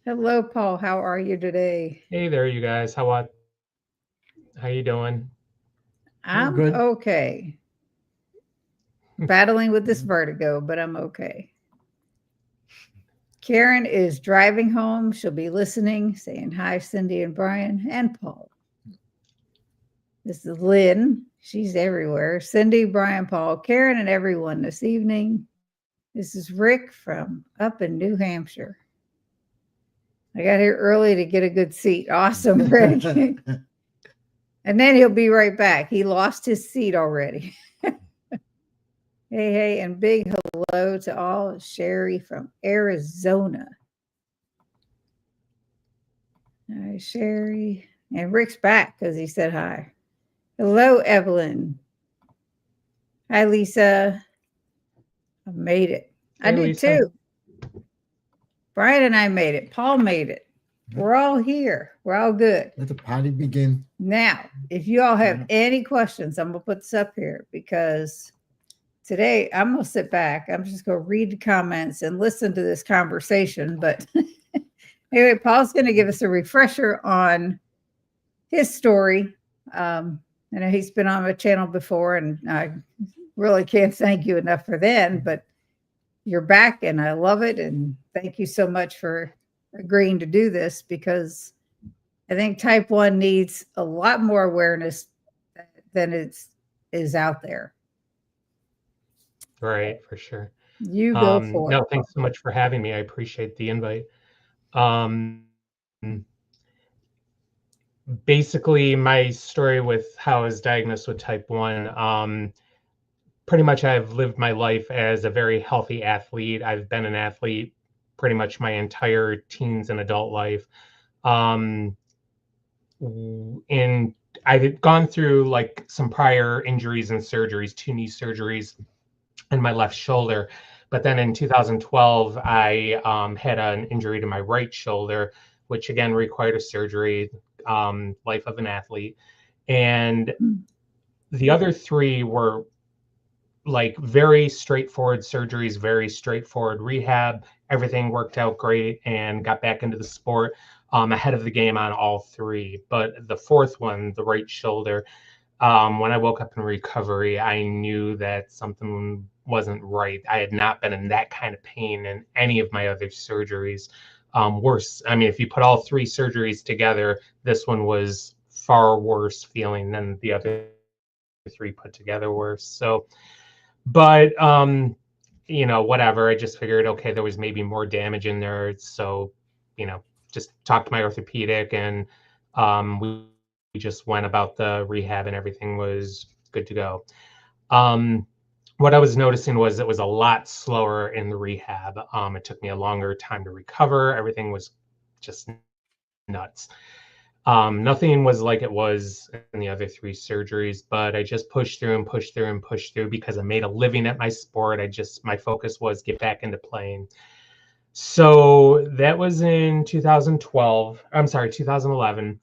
Hello, Paul. How are you today? Hey there, you guys. How you doing? We're I'm good. okay. Battling with this vertigo, but I'm okay. Karen is driving home. She'll be listening, saying hi, Cindy and Brian and Paul. This is Lynn. She's everywhere. Cindy, Brian, Paul, Karen, and everyone this evening. This is Rick from up in New Hampshire. I got here early to get a good seat. Awesome, Rick. And then he'll be right back. He lost his seat already. Hey, and big hello to all. Sherry from Arizona. Hi, Sherry. And Rick's back because he said hi. Hello, Evelyn. Hi, Lisa. I made it. I Hey, did Lisa. too. Brian and I made it. Paul made it. We're all here. We're all good. Let the party begin. Now, if you all have any questions, I'm going to put this up here because today I'm going to sit back. I'm just going to read the comments and listen to this conversation. But anyway, Paul's going to give us a refresher on his story. I know he's been on my channel before, and I really can't thank you enough for then, but you're back and I love it. And thank you so much for agreeing to do this because I think type 1 needs a lot more awareness than is out there. Right, for sure. You go for it. No, thanks so much for having me. I appreciate the invite. Um, Basically, my story with how I was diagnosed with type 1, pretty much I've lived my life as a very healthy athlete. I've been an athlete pretty much my entire teens and adult life. Um, and I've gone through like some prior injuries and surgeries, 2 knee surgeries and my left shoulder. But then in 2012, I had an injury to my right shoulder, which again required a surgery, life of an athlete. And the other 3 were like very straightforward surgeries, very straightforward rehab. Everything worked out great and got back into the sport ahead of the game on all 3. But the 4th one, the right shoulder, when I woke up in recovery, I knew that something wasn't right. I had not been in that kind of pain in any of my other surgeries. Worse, I mean, if you put all 3 surgeries together, this one was far worse feeling than the other 3 put together were. So, but whatever. I just figured, okay, there was maybe more damage in there. So, just talked to my orthopedic and we just went about the rehab and everything was good to go. Um, what I was noticing was it was a lot slower in the rehab. It took me a longer time to recover. Everything was just nuts. Nothing was like it was in the other 3 surgeries, but I just pushed through and pushed through and pushed through because I made a living at my sport. My focus was get back into playing. So that was in 2012. I'm sorry, 2011.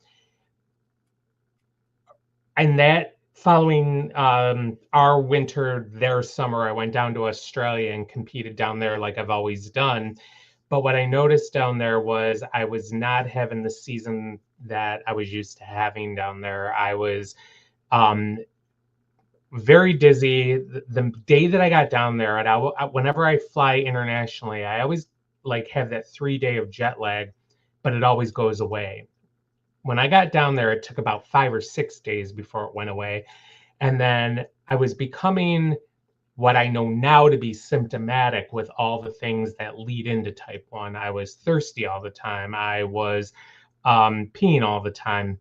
And that following our winter, their summer, I went down to Australia and competed down there like I've always done. But what I noticed down there was I was not having the season that I was used to having down there. I was um, very dizzy. The day that I got down there, and whenever I fly internationally, I always like have that 3 day of jet lag, but it always goes away. When I got down there, it took about 5 or 6 days before it went away. And then I was becoming what I know now to be symptomatic with all the things that lead into type 1. I was thirsty all the time. I was peeing all the time.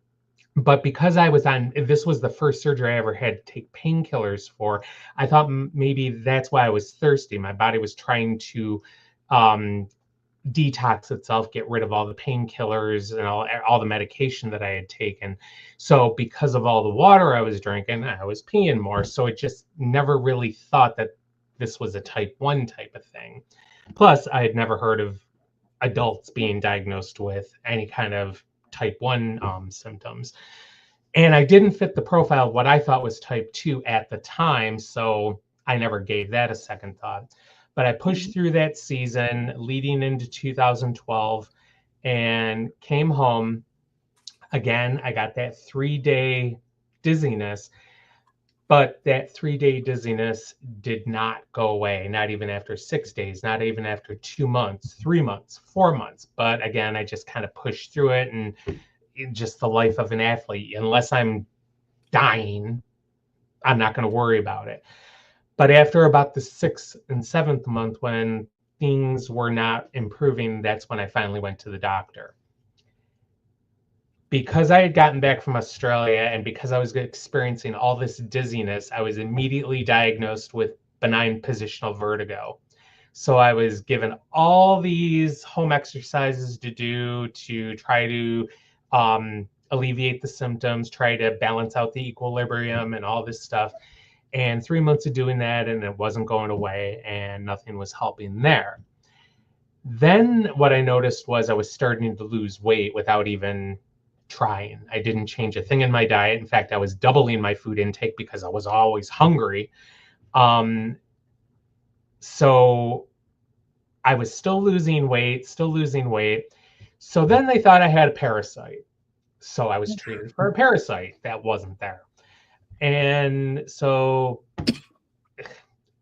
But because this was the first surgery I ever had to take painkillers for, I thought maybe that's why I was thirsty. My body was trying to um, detox itself, get rid of all the painkillers and all the medication that I had taken. So because of all the water I was drinking, I was peeing more. So it just never really thought that this was a type 1 type of thing. Plus, I had never heard of adults being diagnosed with any kind of type 1 symptoms. And I didn't fit the profile of what I thought was type 2 at the time. So I never gave that a second thought. But I pushed through that season leading into 2012. and came home. Again, I got that 3-day dizziness, but that 3-day dizziness did not go away, not even after 6 days, not even after 2 months, 3 months, 4 months. But again, I just kind of pushed through it, and just the life of an athlete. Unless I'm dying, I'm not going to worry about it. But after about the 6th and 7th month, when things were not improving, that's when I finally went to the doctor. Because I had gotten back from Australia and because I was experiencing all this dizziness, I was immediately diagnosed with benign positional vertigo. So I was given all these home exercises to do to try to alleviate the symptoms, try to balance out the equilibrium and all this stuff. And 3 months of doing that, and it wasn't going away, and nothing was helping there. Then what I noticed was I was starting to lose weight without even trying. I didn't change a thing in my diet. In fact, I was doubling my food intake because I was always hungry. So I was still losing weight. So then they thought I had a parasite. So I was treated for a parasite that wasn't there. And so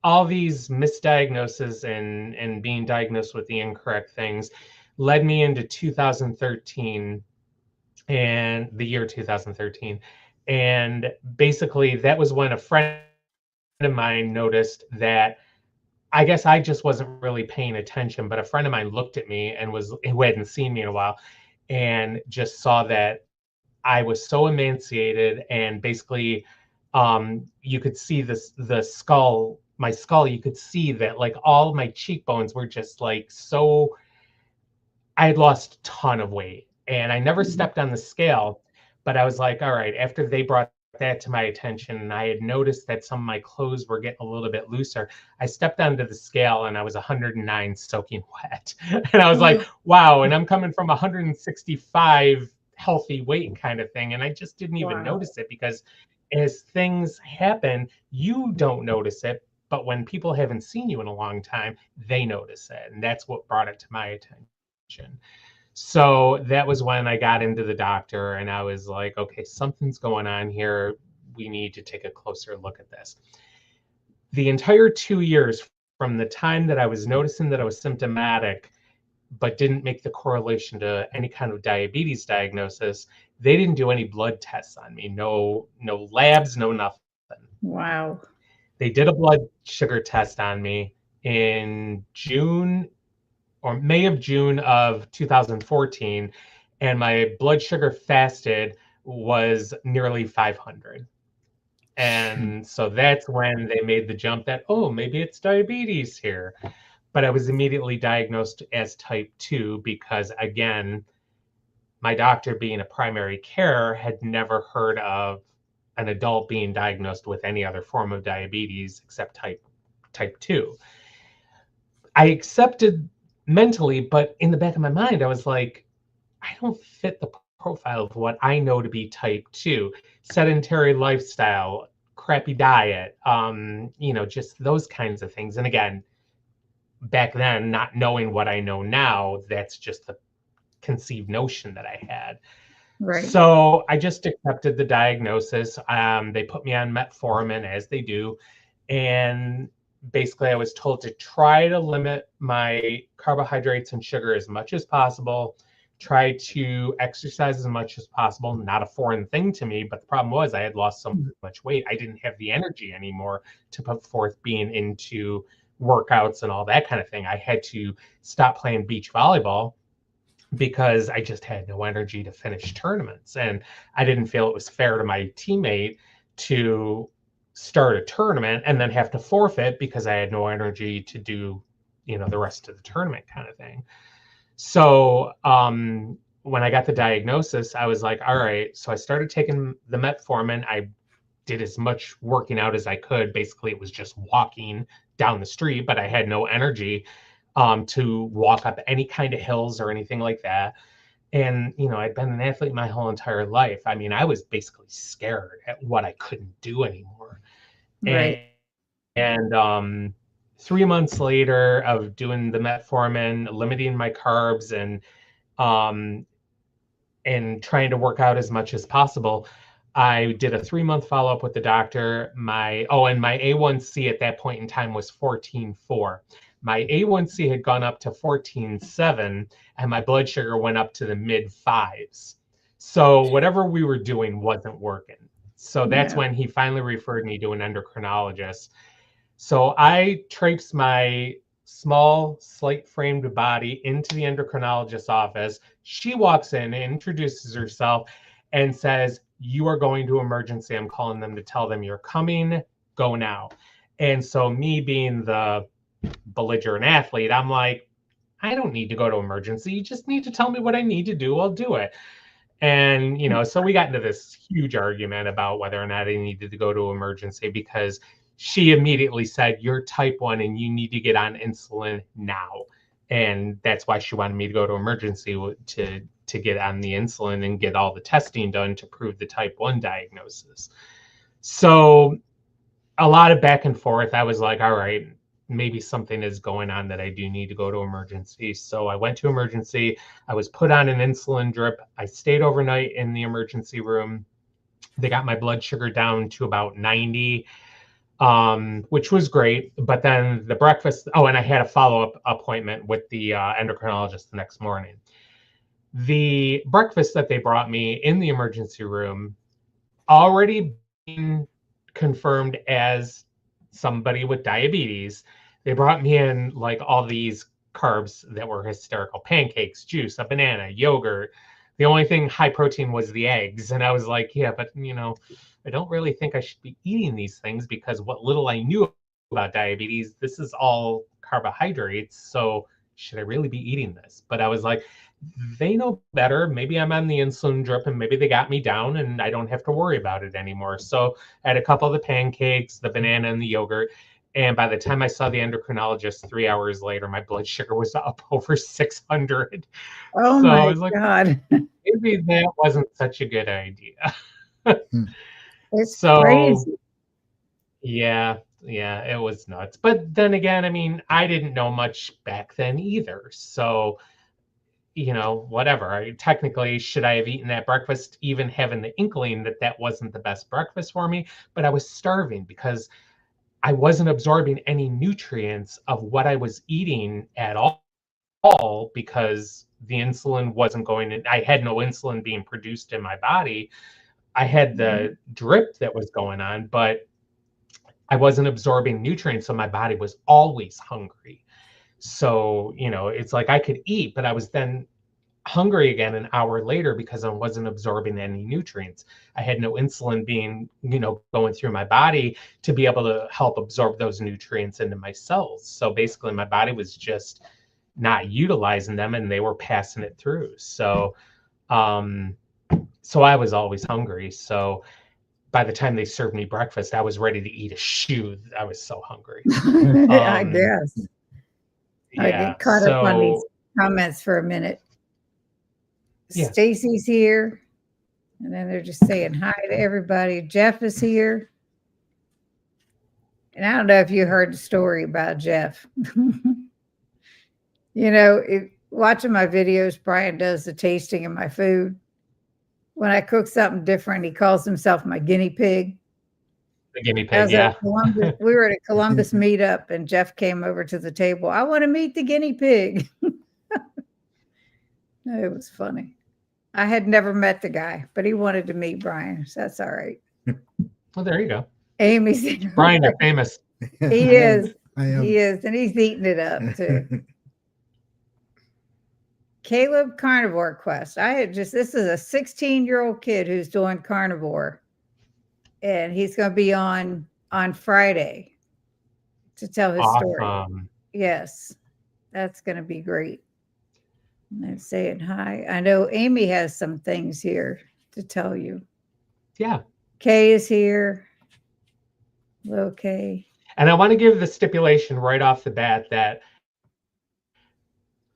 all these misdiagnoses and being diagnosed with the incorrect things led me into 2013 and the year 2013. And basically that was when a friend of mine noticed that I guess I just wasn't really paying attention, but a friend of mine looked at me and who hadn't seen me in a while, and just saw that I was so emaciated, and basically you could see the skull, my skull, you could see that like all my cheekbones were just like so, I had lost a ton of weight, and I never stepped on the scale, but I was like, all right, after they brought that to my attention and I had noticed that some of my clothes were getting a little bit looser, I stepped onto the scale and I was 109 soaking wet. And I was like, wow, and I'm coming from 165 healthy weight kind of thing. And I just didn't even notice it, because as things happen, you don't notice it. But when people haven't seen you in a long time, they notice it. And that's what brought it to my attention. So that was when I got into the doctor and I was like, okay, something's going on here. We need to take a closer look at this. The entire 2 years from the time that I was noticing that I was symptomatic, but didn't make the correlation to any kind of diabetes diagnosis, they didn't do any blood tests on me. No labs, no nothing. Wow. They did a blood sugar test on me in May of June of 2014, and my blood sugar fasted was nearly 500. And so that's when they made the jump that, oh, maybe it's diabetes here. But I was immediately diagnosed as type 2 because, again, my doctor, being a primary care, had never heard of an adult being diagnosed with any other form of diabetes except type 2. I accepted mentally, but in the back of my mind, I was like, I don't fit the profile of what I know to be type 2. Sedentary lifestyle, crappy diet, just those kinds of things. And again, back then, not knowing what I know now, that's just the conceived notion that I had. Right. So I just accepted the diagnosis. They put me on metformin, as they do. And basically I was told to try to limit my carbohydrates and sugar as much as possible, try to exercise as much as possible. Not a foreign thing to me, but the problem was I had lost so much weight. I didn't have the energy anymore to put forth being into workouts and all that kind of thing. I had to stop playing beach volleyball because I just had no energy to finish tournaments. And I didn't feel it was fair to my teammate to start a tournament and then have to forfeit because I had no energy to do, the rest of the tournament kind of thing. So when I got the diagnosis, I was like, all right. So I started taking the metformin. I did as much working out as I could. Basically, it was just walking down the street, but I had no energy to walk up any kind of hills or anything like that. And, I'd been an athlete my whole entire life. I mean, I was basically scared at what I couldn't do anymore. Right. And 3 months later of doing the metformin, limiting my carbs and and trying to work out as much as possible. I did a 3-month follow-up with the doctor. And my A1C at that point in time was 14.4. My A1C had gone up to 14.7, and my blood sugar went up to the mid 5s. So whatever we were doing wasn't working. So that's when he finally referred me to an endocrinologist. So I traipsed my small, slight-framed body into the endocrinologist's office. She walks in, introduces herself, and says, "You are going to emergency. I'm calling them to tell them you're coming. Go now." And so me being the belligerent athlete, I'm like, I don't need to go to emergency. You just need to tell me what I need to do. I'll do it. And, so we got into this huge argument about whether or not I needed to go to emergency, because she immediately said, "You're type 1 and you need to get on insulin now." And that's why she wanted me to go to emergency, to get on the insulin and get all the testing done to prove the type 1 diagnosis. So a lot of back and forth. I was like, all right, maybe something is going on that I do need to go to emergency. So I went to emergency. I was put on an insulin drip. I stayed overnight in the emergency room. They got my blood sugar down to about 90, which was great. But then the breakfast, and I had a follow-up appointment with the endocrinologist the next morning. The breakfast that they brought me in the emergency room already been confirmed as somebody with diabetes. They brought me in like all these carbs that were hysterical: pancakes, juice, a banana, yogurt. The only thing high protein was the eggs. And I was like, yeah, but I don't really think I should be eating these things, because what little I knew about diabetes, this is all carbohydrates. So should I really be eating this? But I was like, they know better. Maybe I'm on the insulin drip and maybe they got me down and I don't have to worry about it anymore. So I had a couple of the pancakes, the banana, and the yogurt. And by the time I saw the endocrinologist 3 hours later, my blood sugar was up over 600. Oh so my I was like, God. maybe that wasn't such a good idea. It's So crazy. yeah, it was nuts. But then again, I mean, I didn't know much back then either. So whatever. Technically, should I have eaten that breakfast, even having the inkling that that wasn't the best breakfast for me? But I was starving because I wasn't absorbing any nutrients of what I was eating at all, because the insulin wasn't going in. I had no insulin being produced in my body. I had the drip that was going on, but I wasn't absorbing nutrients. So my body was always hungry. So, it's like I could eat, but I was then hungry again an hour later because I wasn't absorbing any nutrients. I had no insulin being, going through my body to be able to help absorb those nutrients into my cells. So basically my body was just not utilizing them and they were passing it through. So, so I was always hungry. So by the time they served me breakfast, I was ready to eat a shoe. I was so hungry. I guess. I Yeah. get caught up on these comments for a minute. Yeah. Stacy's here, and then they're just saying hi to everybody. Jeff is here. And I don't know if you heard the story about Jeff. Watching my videos, Brian does the tasting of my food. When I cook something different, he calls himself my guinea pig. The guinea pig, yeah. We were at a Columbus meetup, and Jeff came over to the table. "I want to meet the guinea pig." It was funny. I had never met the guy, but he wanted to meet Brian, so that's all right. Well, there you go. Amy's Brian, you're famous. He is. I am. He is, and he's eating it up too. Caleb Carnivore Quest. This is a 16-year-old kid who's doing carnivore, and he's going to be on Friday to tell his story. Yes, that's going to be great. And I'm saying hi. I know Amy has some things here to tell you. Yeah. Kay is here. Hello, Kay. And I want to give the stipulation right off the bat that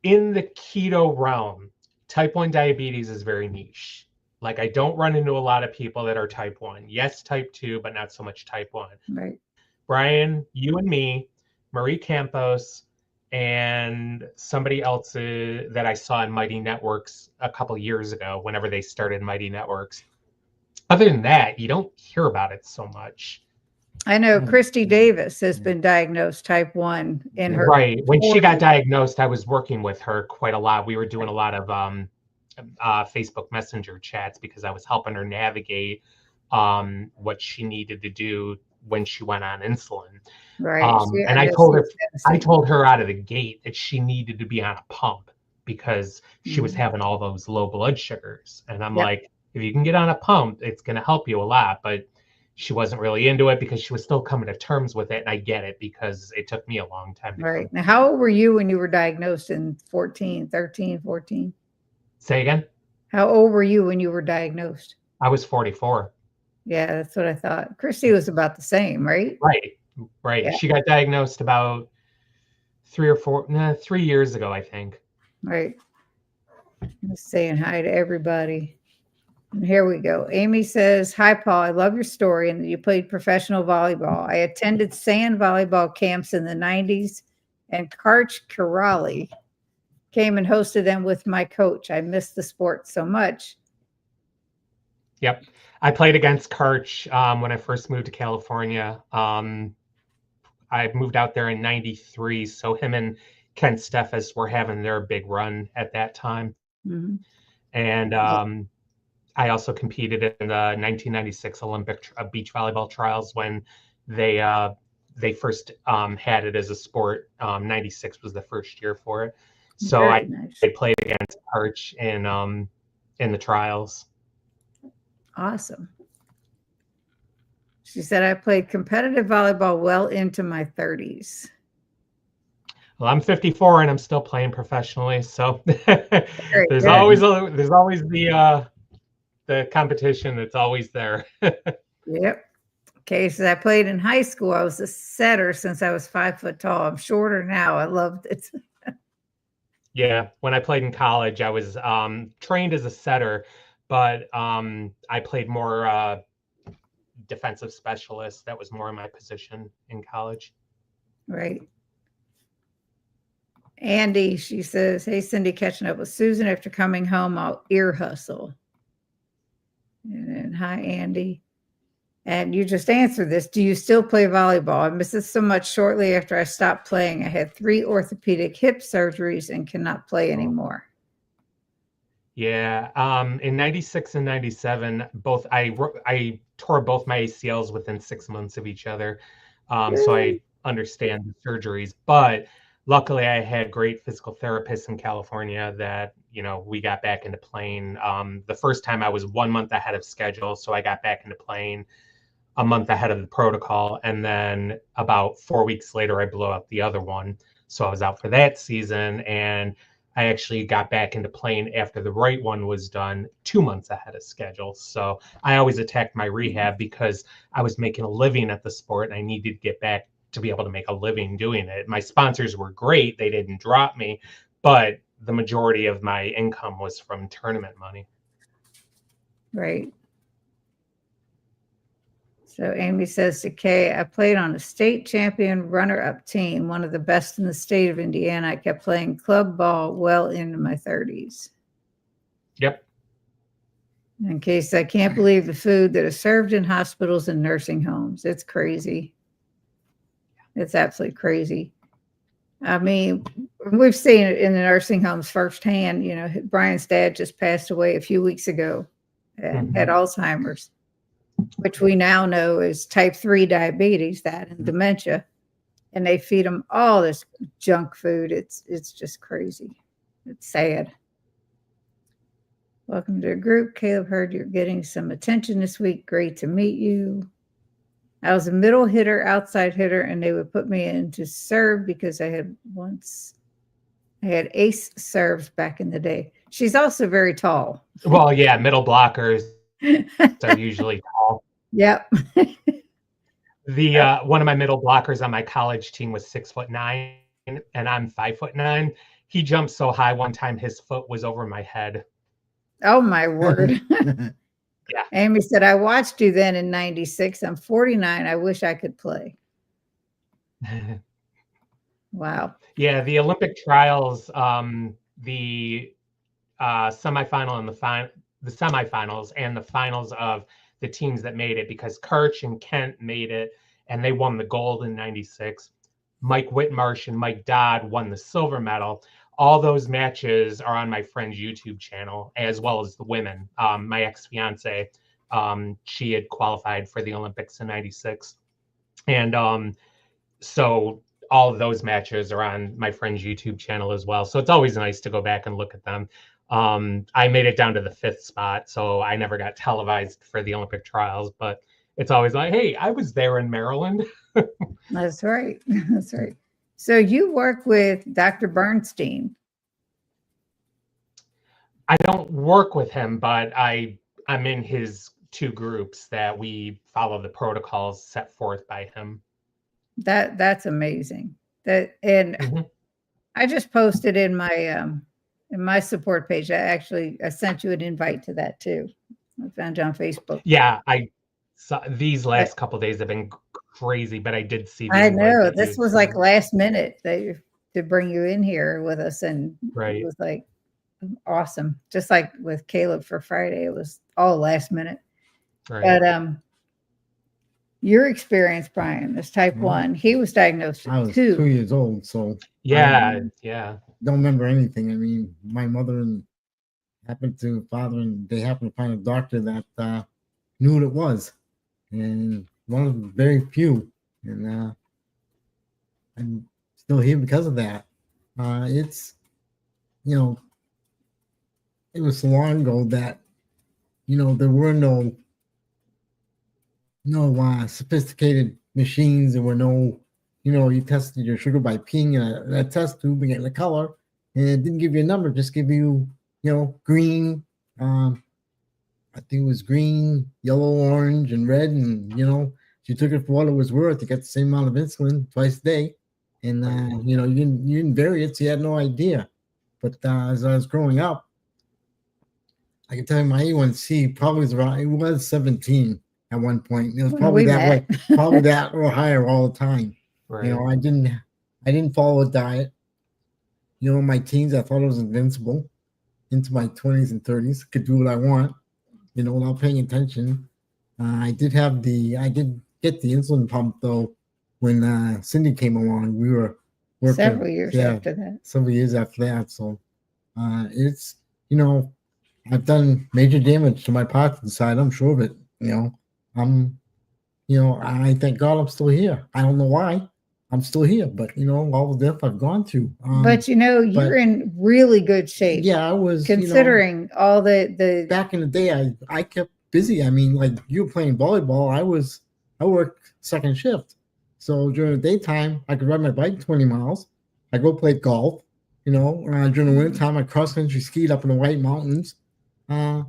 in the keto realm, type 1 diabetes is very niche. Like, I don't run into a lot of people that are type 1. Yes, type 2, but not so much type 1. Right. Brian, you and me, Marie Campos, and somebody else that I saw in Mighty Networks a couple years ago, whenever they started Mighty Networks. Other than that, you don't hear about it so much. I know Christy Davis has been diagnosed type 1 in her. Right. When she 40s. got diagnosed, I was working with her quite a lot. We were doing a lot of Facebook Messenger chats because I was helping her navigate what she needed to do when she went on insulin. Right. And I told her out of the gate that she needed to be on a pump because she was having all those low blood sugars. And I'm like, if you can get on a pump, it's going to help you a lot. But she wasn't really into it because she was still coming to terms with it. And I get it because it took me a long time to Right. Now, how old were you when you were diagnosed in 14? Say again? How old were you when you were diagnosed? I was 44. Yeah, that's what I thought. Christy was about the same, right? Right. Yeah. She got diagnosed about 3 years ago, I think. Right. Just saying hi to everybody. And here we go. Amy says, hi, Paul. I love your story and that you played professional volleyball. I attended sand volleyball camps in the 90s, and Karch Karali came and hosted them with my coach. I missed the sport so much. Yep. I played against Karch when I first moved to California. I moved out there in 93. So him and Ken Steffes were having their big run at that time. And I also competed in the 1996 Olympic beach volleyball trials when they first had it as a sport. 96 was the first year for it. So I played against Karch in the trials. Awesome. She said, I played competitive volleyball well into my 30s. Well, I'm 54 and I'm still playing professionally. So there's always the competition that's always there. Yep. Okay, so I played in high school. I was a setter since I was 5 foot tall. I'm shorter now. I loved it. Yeah, when I played in college, I was trained as a setter, but I played more defensive specialist. That was more in my position in college. Right. Andy, she says, hey, Cindy, catching up with Susan after coming home. I'll ear hustle. And then, hi, Andy. And you just answered this. Do you still play volleyball? I missed it so much shortly after I stopped playing. I had 3 orthopedic hip surgeries and cannot play anymore. Yeah. In 96 and 97, I tore both my ACLs within 6 months of each other. So I understand the surgeries, but luckily I had great physical therapists in California that, we got back into playing. The first time I was 1 month ahead of schedule. So I got back into playing a month ahead of the protocol. And then about 4 weeks later, I blew out the other one. So I was out for that season. And I actually got back into playing after the right one was done 2 months ahead of schedule. So I always attacked my rehab because I was making a living at the sport and I needed to get back to be able to make a living doing it. My sponsors were great. They didn't drop me, but the majority of my income was from tournament money. Right. So Amy says to Kay, I played on a state champion runner-up team, one of the best in the state of Indiana. I kept playing club ball well into my 30s. Yep. In case I can't believe the food that is served in hospitals and nursing homes. It's crazy. It's absolutely crazy. I mean, we've seen it in the nursing homes firsthand. Brian's dad just passed away a few weeks ago and had Alzheimer's, which we now know is type 3 diabetes, that and dementia. And they feed them all this junk food. It's just crazy. It's sad. Welcome to the group. Caleb, heard you're getting some attention this week. Great to meet you. I was a middle hitter, outside hitter, and they would put me in to serve because I had ace serves back in the day. She's also very tall. Well, yeah, middle blockers are usually tall. Yep. One of my middle blockers on my college team was 6'9", and I'm 5'9". He jumped so high one time his foot was over my head. Oh my word. Yeah. Amy said, I watched you then in 96. I'm 49. I wish I could play. Wow. Yeah, the Olympic trials, the semifinal and the semifinals and the finals of the teams that made it, because Kirch and Kent made it and they won the gold in 96. Mike Whitmarsh and Mike Dodd won the silver medal. All those matches are on my friend's YouTube channel, as well as the women. My ex-fiance, she had qualified for the Olympics in 96. And so all of those matches are on my friend's YouTube channel as well. So it's always nice to go back and look at them. I made it down to the 5th spot, so I never got televised for the Olympic trials, but it's always like, hey, I was there in Maryland. That's right. That's right. So you work with Dr. Bernstein. I don't work with him, but I'm in his 2 groups that we follow the protocols set forth by him. That's amazing. And I just posted in my support page. I sent you an invite to that too. I found you on Facebook. Yeah, I saw these last couple of days have been crazy, but I did see. I know this was like last minute to bring you in here with us, and it was like awesome. Just like with Caleb for Friday, it was all last minute. Right. But your experience, Brian, is type 1. He was diagnosed I at was 2. 2 years old, so yeah. Don't remember anything. I mean, my mother and father, and they happened to find a doctor that knew what it was, and one of the very few. And I'm still here because of that. It's, it was so long ago that, there were no sophisticated machines. There were no, you tested your sugar by peeing in a test tube and getting a color, and it didn't give you a number, just give you, green. I think it was green, yellow, orange, and red, and you took it for what it was worth. You got the same amount of insulin twice a day, and you didn't vary it, so you had no idea. But as I was growing up, I can tell you my A1C probably was 17 at one point. It was probably that way, probably that or higher all the time. Right. I didn't follow a diet. In my teens, I thought I was invincible. Into my 20s and 30s, could do what I want, without paying attention. I did get the insulin pump though when Cindy came along. We were working several years after that. Several years after that. So it's I've done major damage to my Parkinson's side. I'm sure of it. I thank God I'm still here. I don't know why I'm still here, but all the death I've gone through. But you're in really good shape. Yeah, I was considering all the back in the day. I kept busy. I mean, like you were playing volleyball. I worked second shift, so during the daytime I could ride my bike 20 miles. I go play golf. During the winter time I cross country skied up in the White Mountains.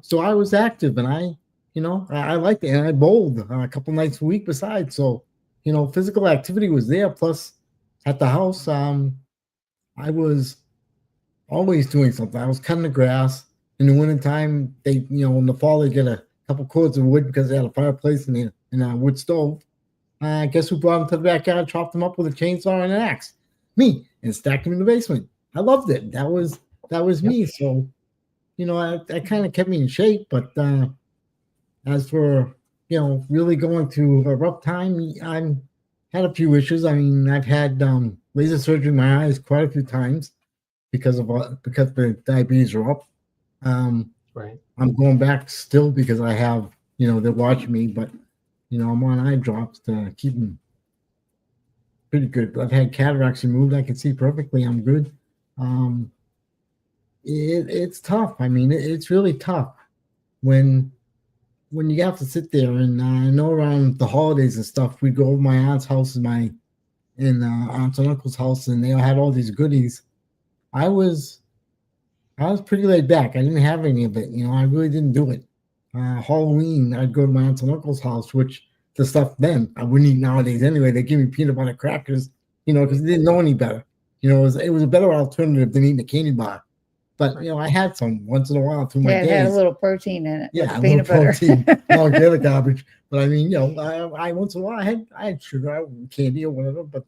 So I was active, and I liked it, and I bowled a couple nights a week besides. So physical activity was there. Plus, at the house, I was always doing something. I was cutting the grass. In the wintertime, in the fall, they get a couple cords of wood because they had a fireplace and a wood stove. Guess who brought them to the backyard, chopped them up with a chainsaw and an axe? Me, and stacked them in the basement. I loved it. That was me. So, that kind of kept me in shape. But as for really going through a rough time, I had a few issues. I mean, I've had laser surgery in my eyes quite a few times because the diabetes are up. Right. I'm going back still because I have, they're watching me, but I'm on eye drops to keep them pretty good. I've had cataracts removed. I can see perfectly. I'm good. It's tough. I mean, it's really tough when you have to sit there. And I know around the holidays and stuff, we go over my aunt's house and aunt's and uncle's house, and they had all these goodies. I was pretty laid back. I didn't have any of it. I really didn't do it. Halloween, I'd go to my aunt's and uncle's house, which the stuff then I wouldn't eat nowadays anyway. They give me peanut butter crackers, because they didn't know any better. It was a better alternative than eating a candy bar. But I had some once in a while through my days. It had a little protein in it. Yeah, peanut butter. Protein. All the other garbage. But I mean, I once in a while I had sugar, candy or whatever. But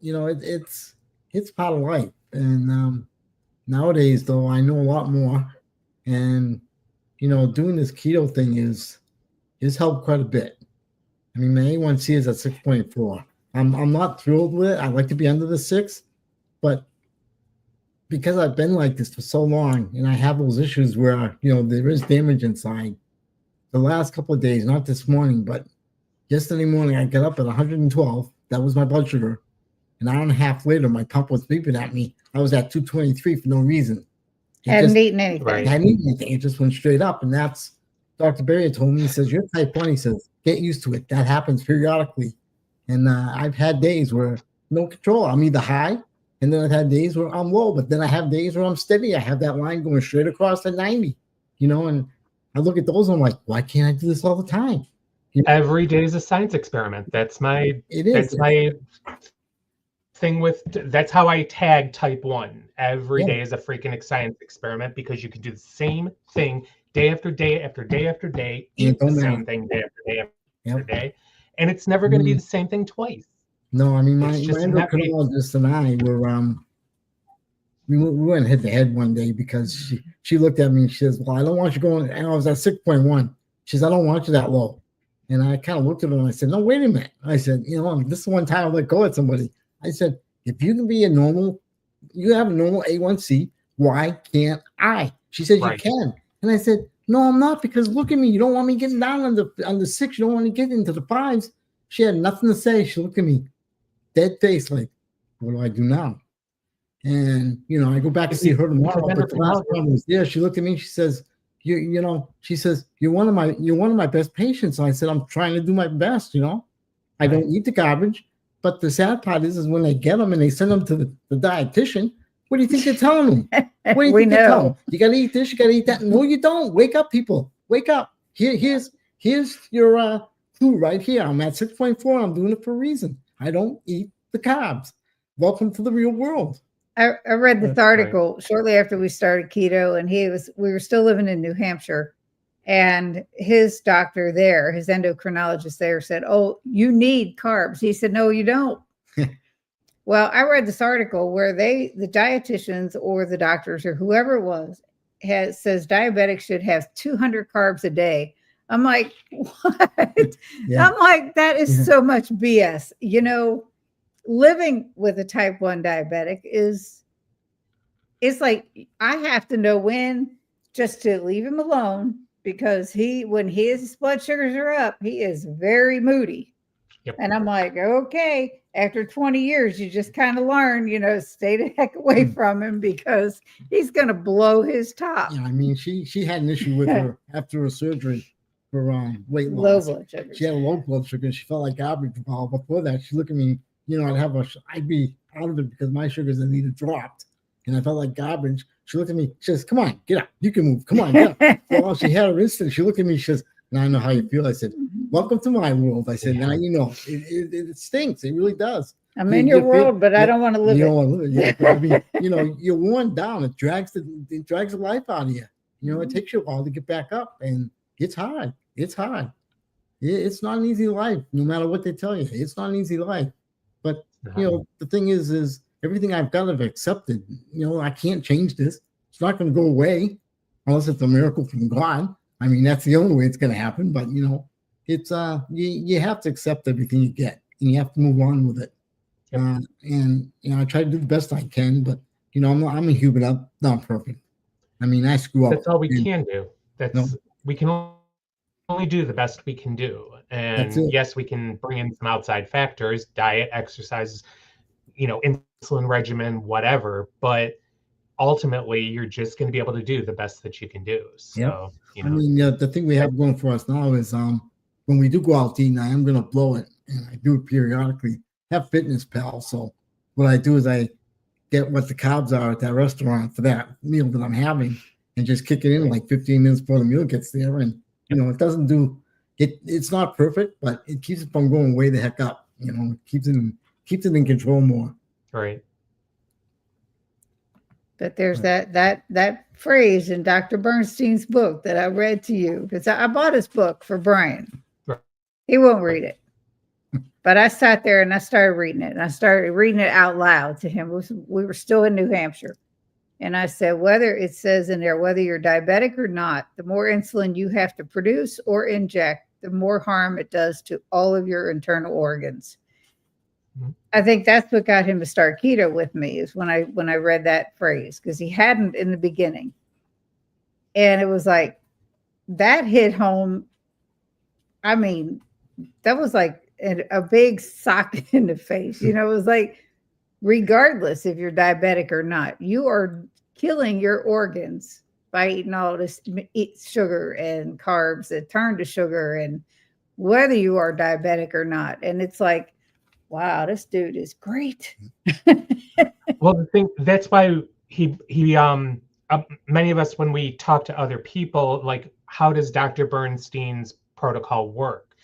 it's part of life. And nowadays, though, I know a lot more, and doing this keto thing is helped quite a bit. I mean, my A1C is at 6.4. I'm not thrilled with it. I'd like to be under the 6, but because I've been like this for so long, and I have those issues where there is damage inside. The last couple of days, not this morning, but yesterday morning, I got up at 112. That was my blood sugar. An hour and a half later, my pump was beeping at me. I was at 223 for no reason. Hadn't eaten anything. Right. Hadn't eaten anything. It just went straight up. And that's Dr. Berry told me. He says, you're type 1. He says, get used to it. That happens periodically. And I've had days where no control. I'm either high, and then I've had days where I'm low, but then I have days where I'm steady. I have that line going straight across at 90, and I look at those and I'm like, why can't I do this all the time? Every day is a science experiment. That's my thing with, that's how I tag type 1. Every day is a freaking science experiment, because you can do the same thing day after day after day after day, eat the same thing day after day after day, and it's never going to be the same thing twice. No, I mean, my endocrinologist and I were we went head to head one day, because she looked at me and she says, well, I don't want you going, and I was at 6.1. She says, I don't want you that low. And I kind of looked at her and I said, no, wait a minute. I said, this is one time I let go at somebody. I said, if you can be you have a normal A1C, why can't I? She said, you can. And I said, no, I'm not, because look at me. You don't want me getting down on the 6. You don't want me getting into the 5s. She had nothing to say. She looked at me, dead face, like, what do I do now? And I go back and see her tomorrow. But the last time I was there, she looked at me. She says, she says, you're one of my best patients. And I said, I'm trying to do my best. I don't eat the garbage. But the sad part is when they get them and they send them to the dietitian, what do you think they're telling them? What do you think they're telling them? You got to eat this, you got to eat that. No, you don't. Wake up, people. Wake up. Here's your food right here. I'm at 6.4. I'm doing it for a reason. I don't eat the carbs. Welcome to the real world. I read this article shortly after we started keto, and we were still living in New Hampshire, and his doctor there, his endocrinologist there, said, oh, you need carbs. He said, no, you don't. Well, I read this article where the dietitians or the doctors or whoever it was says diabetics should have 200 carbs a day. I'm like, what? Yeah. I'm like, that is so much BS. Living with a type 1 diabetic it's like, I have to know when just to leave him alone, because when his blood sugars are up, he is very moody. Yep. And I'm like, okay, after 20 years, you just kind of learn, stay the heck away from him, because he's going to blow his top. Yeah, I mean, she had an issue with her after her surgery for weight loss. Low blood sugar. She had a low blood sugar. She felt like garbage. Before that, she looked at me, I'd be out of it because my sugars had either dropped, and I felt like garbage. She looked at me. She says, come on, get up. You can move. Come on, get up. Well, she had her instant. She looked at me. She says, now I know how you feel. I said, welcome to my world. I said, now you know. It stinks. It really does. I'm in your world, but I don't want to live it. You don't want to live it. Yeah, I mean, you're worn down. It drags the life out of you. It takes you a while to get back up, and it's hard. It's hard. It's not an easy life, no matter what they tell you. It's not an easy life. But, the thing is everything I've got, I've accepted. I can't change this. It's not going to go away unless it's a miracle from God. I mean, that's the only way it's going to happen. But, it's you have to accept everything you get, and you have to move on with it. Yep. And I try to do the best I can, but I'm a human. I'm not perfect. I mean, I screw up. That's all we can do. We can only do the best we can do. And yes, we can bring in some outside factors, diet, exercise, insulin regimen, whatever. But ultimately, you're just going to be able to do the best that you can do. So, I mean, the thing we have going for us now is when we do go out to eat, I am going to blow it, and I do it periodically. Have Fitness Pal. So what I do is I get what the carbs are at that restaurant for that meal that I'm having, and just kick it in like 15 minutes before the meal gets there. And it doesn't do it. It's not perfect, but it keeps it from going way the heck up. It keeps it in control more. Right. But there's that phrase in Dr. Bernstein's book that I read to you, because I bought his book for Brian. Right. He won't read it. But I sat there and I started reading it, and I started reading it out loud to him. We were still in New Hampshire. And I said, whether it says in there, whether you're diabetic or not, the more insulin you have to produce or inject, the more harm it does to all of your internal organs. Mm-hmm. I think that's what got him to start keto with me, is when I read that phrase, because he hadn't in the beginning. And it was like, that hit home. I mean, that was like a big sock in the face. You know, it was like, regardless if you're diabetic or not, you are killing your organs by eating all this sugar and carbs that turn to sugar, and whether you are diabetic or not. And it's like, wow, this dude is great. Well, the thing, that's why he many of us, when we talk to other people, like, how does Dr. Bernstein's protocol work?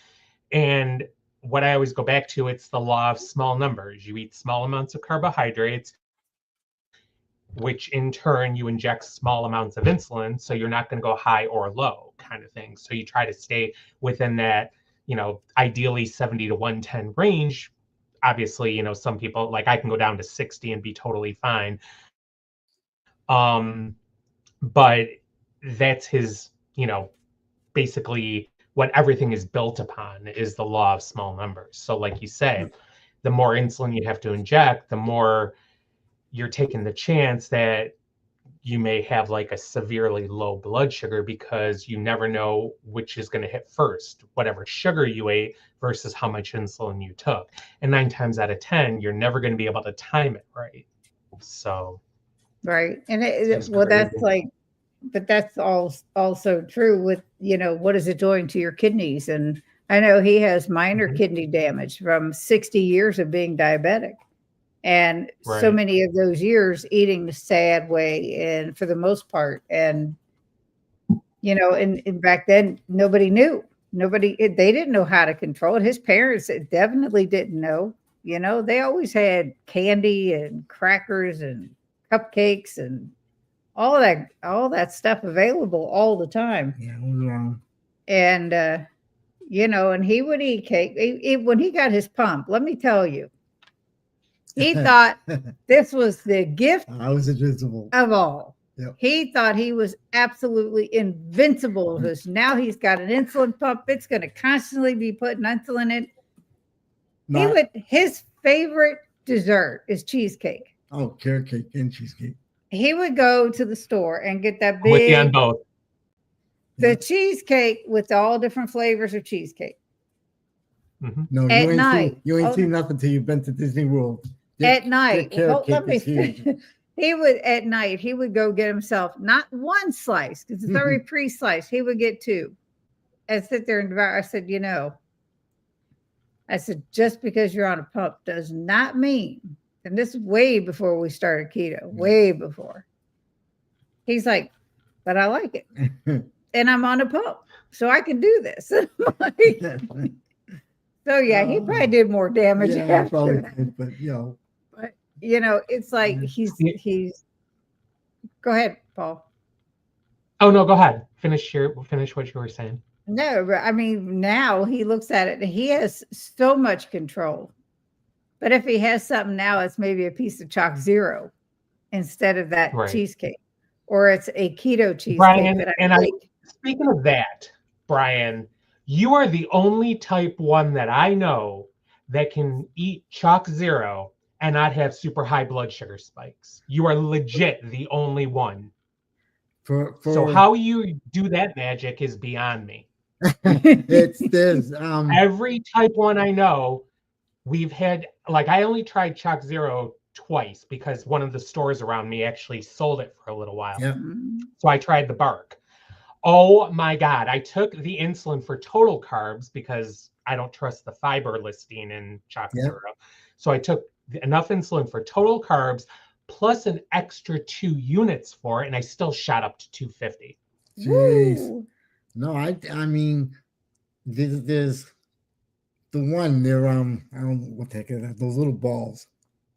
And what I always go back to, it's the law of small numbers. You eat small amounts of carbohydrates, which in turn you inject small amounts of insulin, so you're not going to go high or low, kind of thing. So you try to stay within that, you know, ideally 70 to 110 range. Obviously, you know, some people, like, I can go down to 60 and be totally fine. But that's his, you know, basically what everything is built upon is the law of small numbers. So like you say, the more insulin you have to inject, the more you're taking the chance that you may have like a severely low blood sugar, because you never know which is going to hit first, whatever sugar you ate versus how much insulin you took. And 9 times out of 10, you're never going to be able to time it right. So. Right. And that's like, but that's also true with, you know, what is it doing to your kidneys? And I know he has minor kidney damage from 60 years of being diabetic. And so many of those years eating the sad way, and for the most part. And, you know, and back then, nobody knew. They didn't know how to control it. His parents definitely didn't know. You know, they always had candy and crackers and cupcakes and all that stuff available all the time. Yeah, it was wrong. And you know, and he would eat cake. When he got his pump, let me tell you, he thought this was the gift I was invincible of all. Yep. He thought he was absolutely invincible, because now he's got an insulin pump. It's going to constantly be putting insulin in. His favorite dessert is cheesecake. Oh, carrot cake and cheesecake. He would go to the store and get that big, with you on both. The cheesecake with all different flavors of cheesecake. Mm-hmm. No, at night. You ain't seen nothing till you've been to Disney World. At night. He would go get himself not one slice, because it's already pre-sliced. He would get 2 and sit there and devour. I said, you know, just because you're on a pump does not mean, and this is way before we started keto, way before. He's like, but I like it. And I'm on a pump, so I can do this. So yeah, he probably did more damage after that. Did, but you know, it's like he's go ahead, Paul. Oh no, go ahead. Finish what you were saying. No, I mean, now he looks at it and he has so much control. But if he has something now, it's maybe a piece of Chalk Zero instead of that cheesecake, or it's a keto cheesecake. Brian, that I like. Speaking of that, Brian, you are the only type 1 that I know that can eat Chalk Zero and not have super high blood sugar spikes. You are legit the only one. So how you do that magic is beyond me. It's this. Every type 1 I know, we've had, like, I only tried Chalk Zero twice because one of the stores around me actually sold it for a little while. Yep. So I tried the bark. Oh my God. I took the insulin for total carbs because I don't trust the fiber listing in Chalk Zero. So I took enough insulin for total carbs plus an extra 2 units for it, and I still shot up to 250. Jeez. No, I mean, there's the one, they're I don't know what the heck is that, those little balls.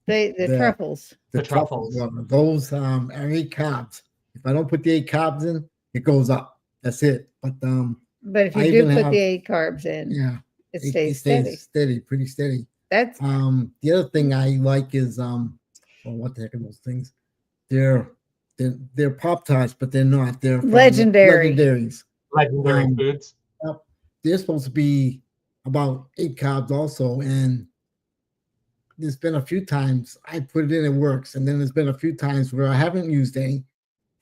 The truffles. The truffles. Those are 8 carbs. If I don't put the 8 carbs in, it goes up. That's it. But if you do put the 8 carbs in, It stays steady. Steady, pretty steady. That's the other thing I like is well, what the heck are those things? They're Pop Tarts, but they're not. They're from legendary. Legendaries. Legendary foods. Yep. They're supposed to be about 8 carbs also, and there's been a few times I put it in, it works, and then there's been a few times where I haven't used any,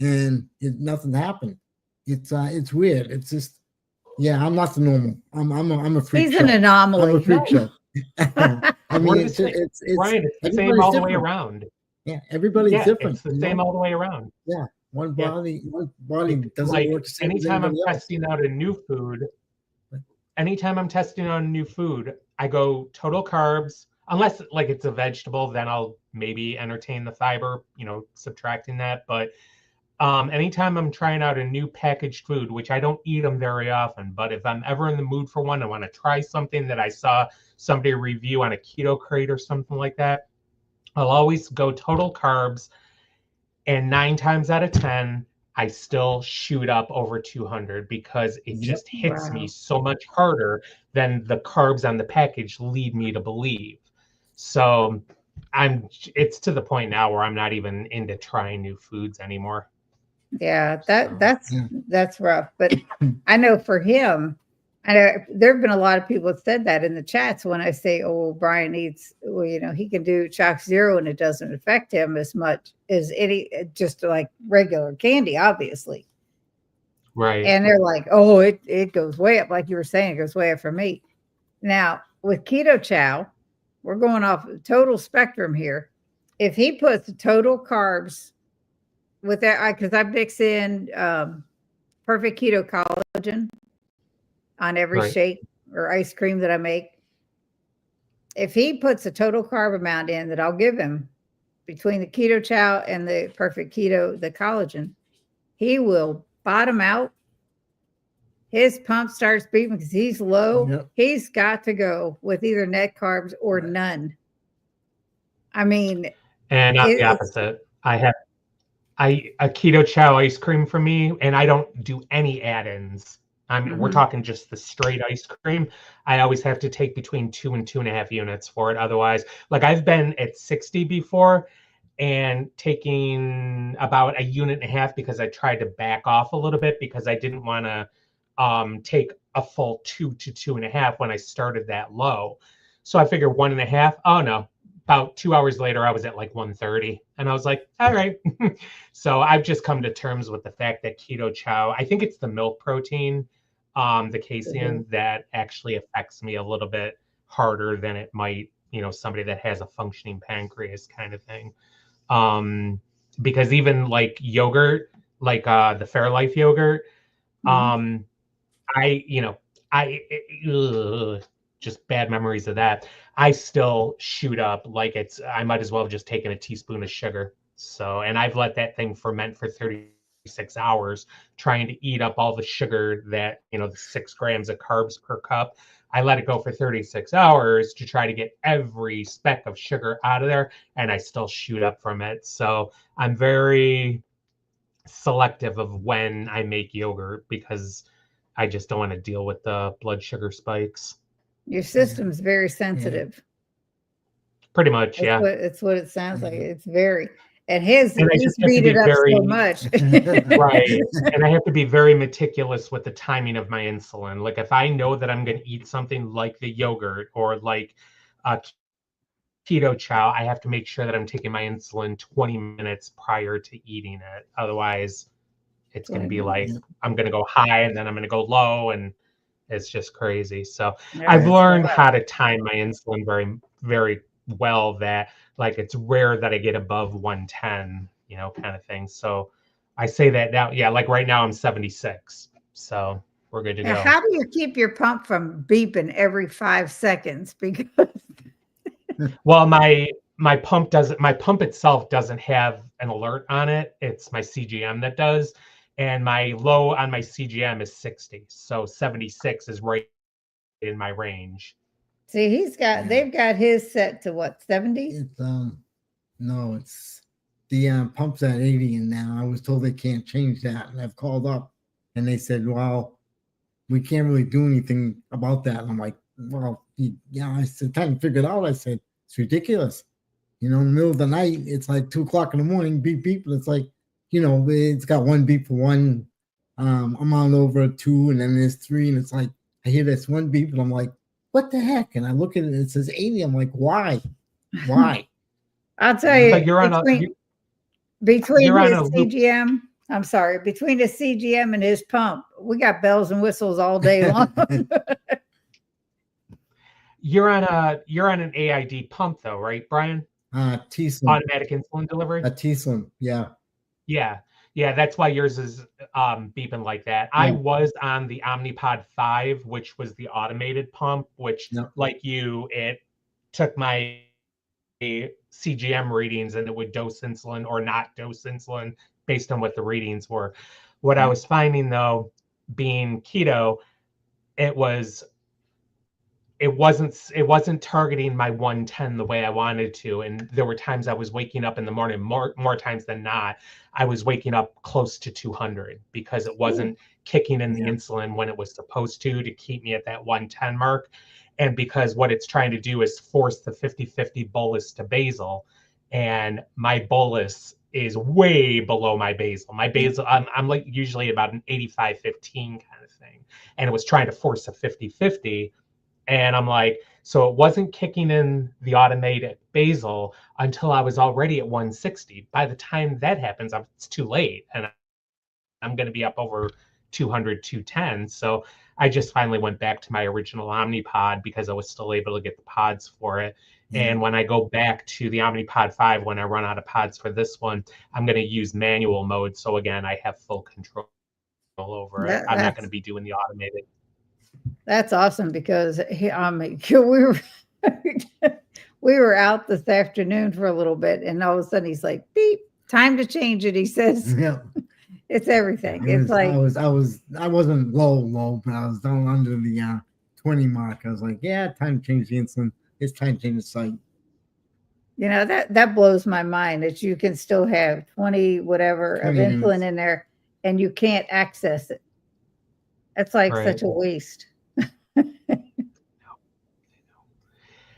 and nothing happened. It's weird. It's just, yeah, I'm not the normal. I'm a freak. He's show. an anomaly. I'm a freak show. I mean, it's right. It's the same all the way around. Yeah, everybody's different. It's the same all the way around. Yeah, one body doesn't like, work the same. Anytime I'm testing out a new food, I go total carbs. Unless like it's a vegetable, then I'll maybe entertain the fiber, subtracting that. But anytime I'm trying out a new packaged food, which I don't eat them very often, but if I'm ever in the mood for one, I want to try something that I saw somebody review on a keto crate or something like that, I'll always go total carbs. And 9 times out of 10, I still shoot up over 200 because it just hits me so much harder than the carbs on the package lead me to believe. So it's to the point now where I'm not even into trying new foods anymore. Yeah, that's rough. But I know for him, I know there have been a lot of people that said that in the chats when I say, oh, Brian eats, he can do Chalk Zero and it doesn't affect him as much as just like regular candy, obviously. Right. And they're like, oh, it goes way up. Like you were saying, it goes way up for me. Now with Keto Chow, we're going off the total spectrum here. If he puts the total carbs with that, because I mix in perfect keto collagen on every shake or ice cream that I make. If he puts a total carb amount in that I'll give him between the Keto Chow and the perfect keto, the collagen, he will bottom out. His pump starts beating because he's low. Yep. He's got to go with either net carbs or none. I mean, and not the opposite. I have a Keto Chow ice cream for me, and I don't do any add-ins. We're talking just the straight ice cream. I always have to take between 2 and 2.5 units for it. Otherwise, like I've been at 60 before and taking about 1.5 units because I tried to back off a little bit because I didn't want to take a full 2 to 2.5 when I started that low. So I figured 1.5. Oh no. About 2 hours later, I was at like 130 and I was like, all right. So I've just come to terms with the fact that Keto Chow, I think it's the milk protein, the casein that actually affects me a little bit harder than it might, somebody that has a functioning pancreas kind of thing. Because even like yogurt, like the Fairlife yogurt, just bad memories of that. I still shoot up like I might as well have just taken a teaspoon of sugar. So, and I've let that thing ferment for 36 hours, trying to eat up all the sugar that, the 6 grams of carbs per cup. I let it go for 36 hours to try to get every speck of sugar out of there, and I still shoot up from it. So I'm very selective of when I make yogurt because I just don't want to deal with the blood sugar spikes. Your system's very sensitive. Yeah. Pretty much, it's what it sounds like. It's very, and he's beat it up so much. Right. And I have to be very meticulous with the timing of my insulin. Like if I know that I'm going to eat something like the yogurt or like Keto Chow, I have to make sure that I'm taking my insulin 20 minutes prior to eating it. Otherwise, it's going to be like, I'm going to go high and then I'm going to go low, and it's just crazy. So I've learned how to time my insulin very, very well, that like it's rare that I get above 110, kind of thing. So I say that now, like right now I'm 76. So we're good to go. How do you keep your pump from beeping every 5 seconds? Because well, my pump itself doesn't have an alert on it. It's my CGM that does. And my low on my CGM is 60. So 76 is right in my range. See, they've got his set to what, 70? No, it's the pump's at 80, and now I was told they can't change that. And I've called up and they said, well, we can't really do anything about that. And I'm like, well, yeah, I said, trying to figure it out. I said, it's ridiculous. In the middle of the night, it's like 2 o'clock in the morning, beep, beep. And it's like, it's got one beep for one amount over 2, and then there's 3. And it's like, I hear this one beep, and I'm like, what the heck? And I look at it, and it says 80. I'm like, why? Why? I'll tell you, But you're on a between you're on his a loop. CGM, I'm sorry, between his CGM and his pump, we got bells and whistles all day long. You're on an AID pump though, right, Brian? T-Slim. Automatic insulin delivery. A T-Slim, yeah. Yeah, that's why yours is beeping like that. I was on the Omnipod 5, which was the automated pump, which like you, it took my CGM readings and it would dose insulin or not dose insulin based on what the readings were. What I was finding though, being keto, it wasn't targeting my 110 the way I wanted to. And there were times I was waking up in the morning, more times than not, I was waking up close to 200 because it wasn't kicking in the insulin when it was supposed to keep me at that 110 mark. And because what it's trying to do is force the 50-50 bolus to basal. And my bolus is way below my basal. My basal, I'm like usually about an 85-15 kind of thing. And it was trying to force a 50-50. And I'm like, so it wasn't kicking in the automated basal until I was already at 160. By the time that happens, it's too late. And I'm going to be up over 200, 210. So I just finally went back to my original Omnipod because I was still able to get the pods for it. And when I go back to the Omnipod 5, when I run out of pods for this one, I'm going to use manual mode. So again, I have full control over it. I'm not going to be doing the automated. That's awesome because we were out this afternoon for a little bit, and all of a sudden he's like, "Beep, time to change it." He says, "It's everything." It's like I wasn't low, but I was down under the 20 mark. I was like, "Yeah, time to change the insulin. It's time to change the site." That blows my mind that you can still have 20 whatever of insulin in there, and you can't access it. It's like such a waste.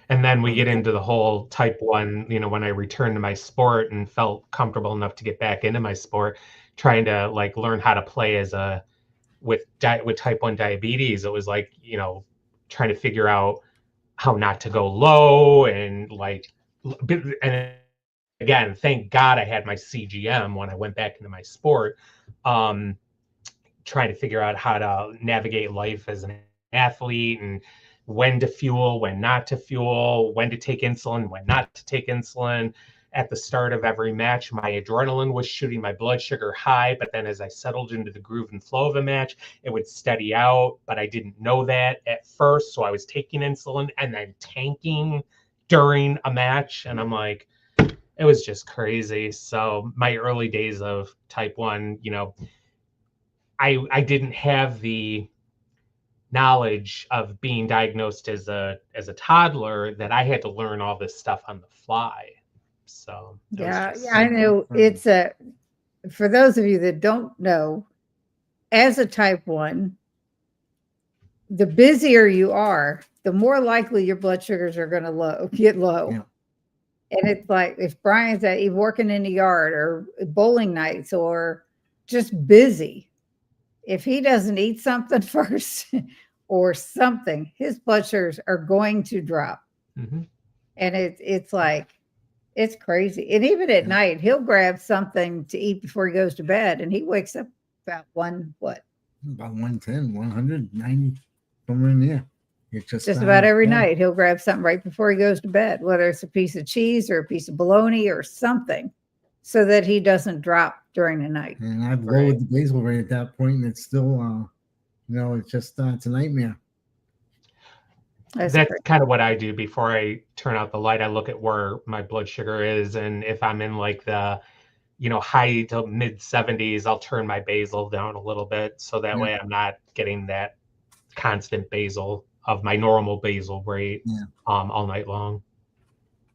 And then we get into the whole type 1, when I returned to my sport and felt comfortable enough to get back into my sport, trying to like learn how to play with type 1 diabetes. It was like, trying to figure out how not to go low and again, thank God I had my CGM when I went back into my sport. Trying to figure out how to navigate life as an athlete and when to fuel, when not to fuel, when to take insulin, when not to take insulin. At the start of every match, my adrenaline was shooting my blood sugar high, but then as I settled into the groove and flow of a match, it would steady out, but I didn't know that at first. So I was taking insulin and then tanking during a match. And I'm like, it was just crazy. So my early days of type 1, I didn't have the knowledge of being diagnosed as a toddler that I had to learn all this stuff on the fly. So I know it's for those of you that don't know, as a type 1, the busier you are, the more likely your blood sugars are going to get low. Yeah. And it's like if Brian's working in the yard or bowling nights or just busy, if he doesn't eat something first or something, his blood sugars are going to drop. And it's like, it's crazy. And even at night, he'll grab something to eat before he goes to bed. And he wakes up about About 110, 190, somewhere in there. It's just about every night, he'll grab something right before he goes to bed, whether it's a piece of cheese or a piece of bologna or something, so that he doesn't drop during the night. And I've lowered the basal rate at that point, and it's still, it's just, it's a nightmare. That's kind of what I do before I turn out the light. I look at where my blood sugar is, and if I'm in like the, high to mid 70s, I'll turn my basal down a little bit, so that way I'm not getting that constant basal of my normal basal rate all night long.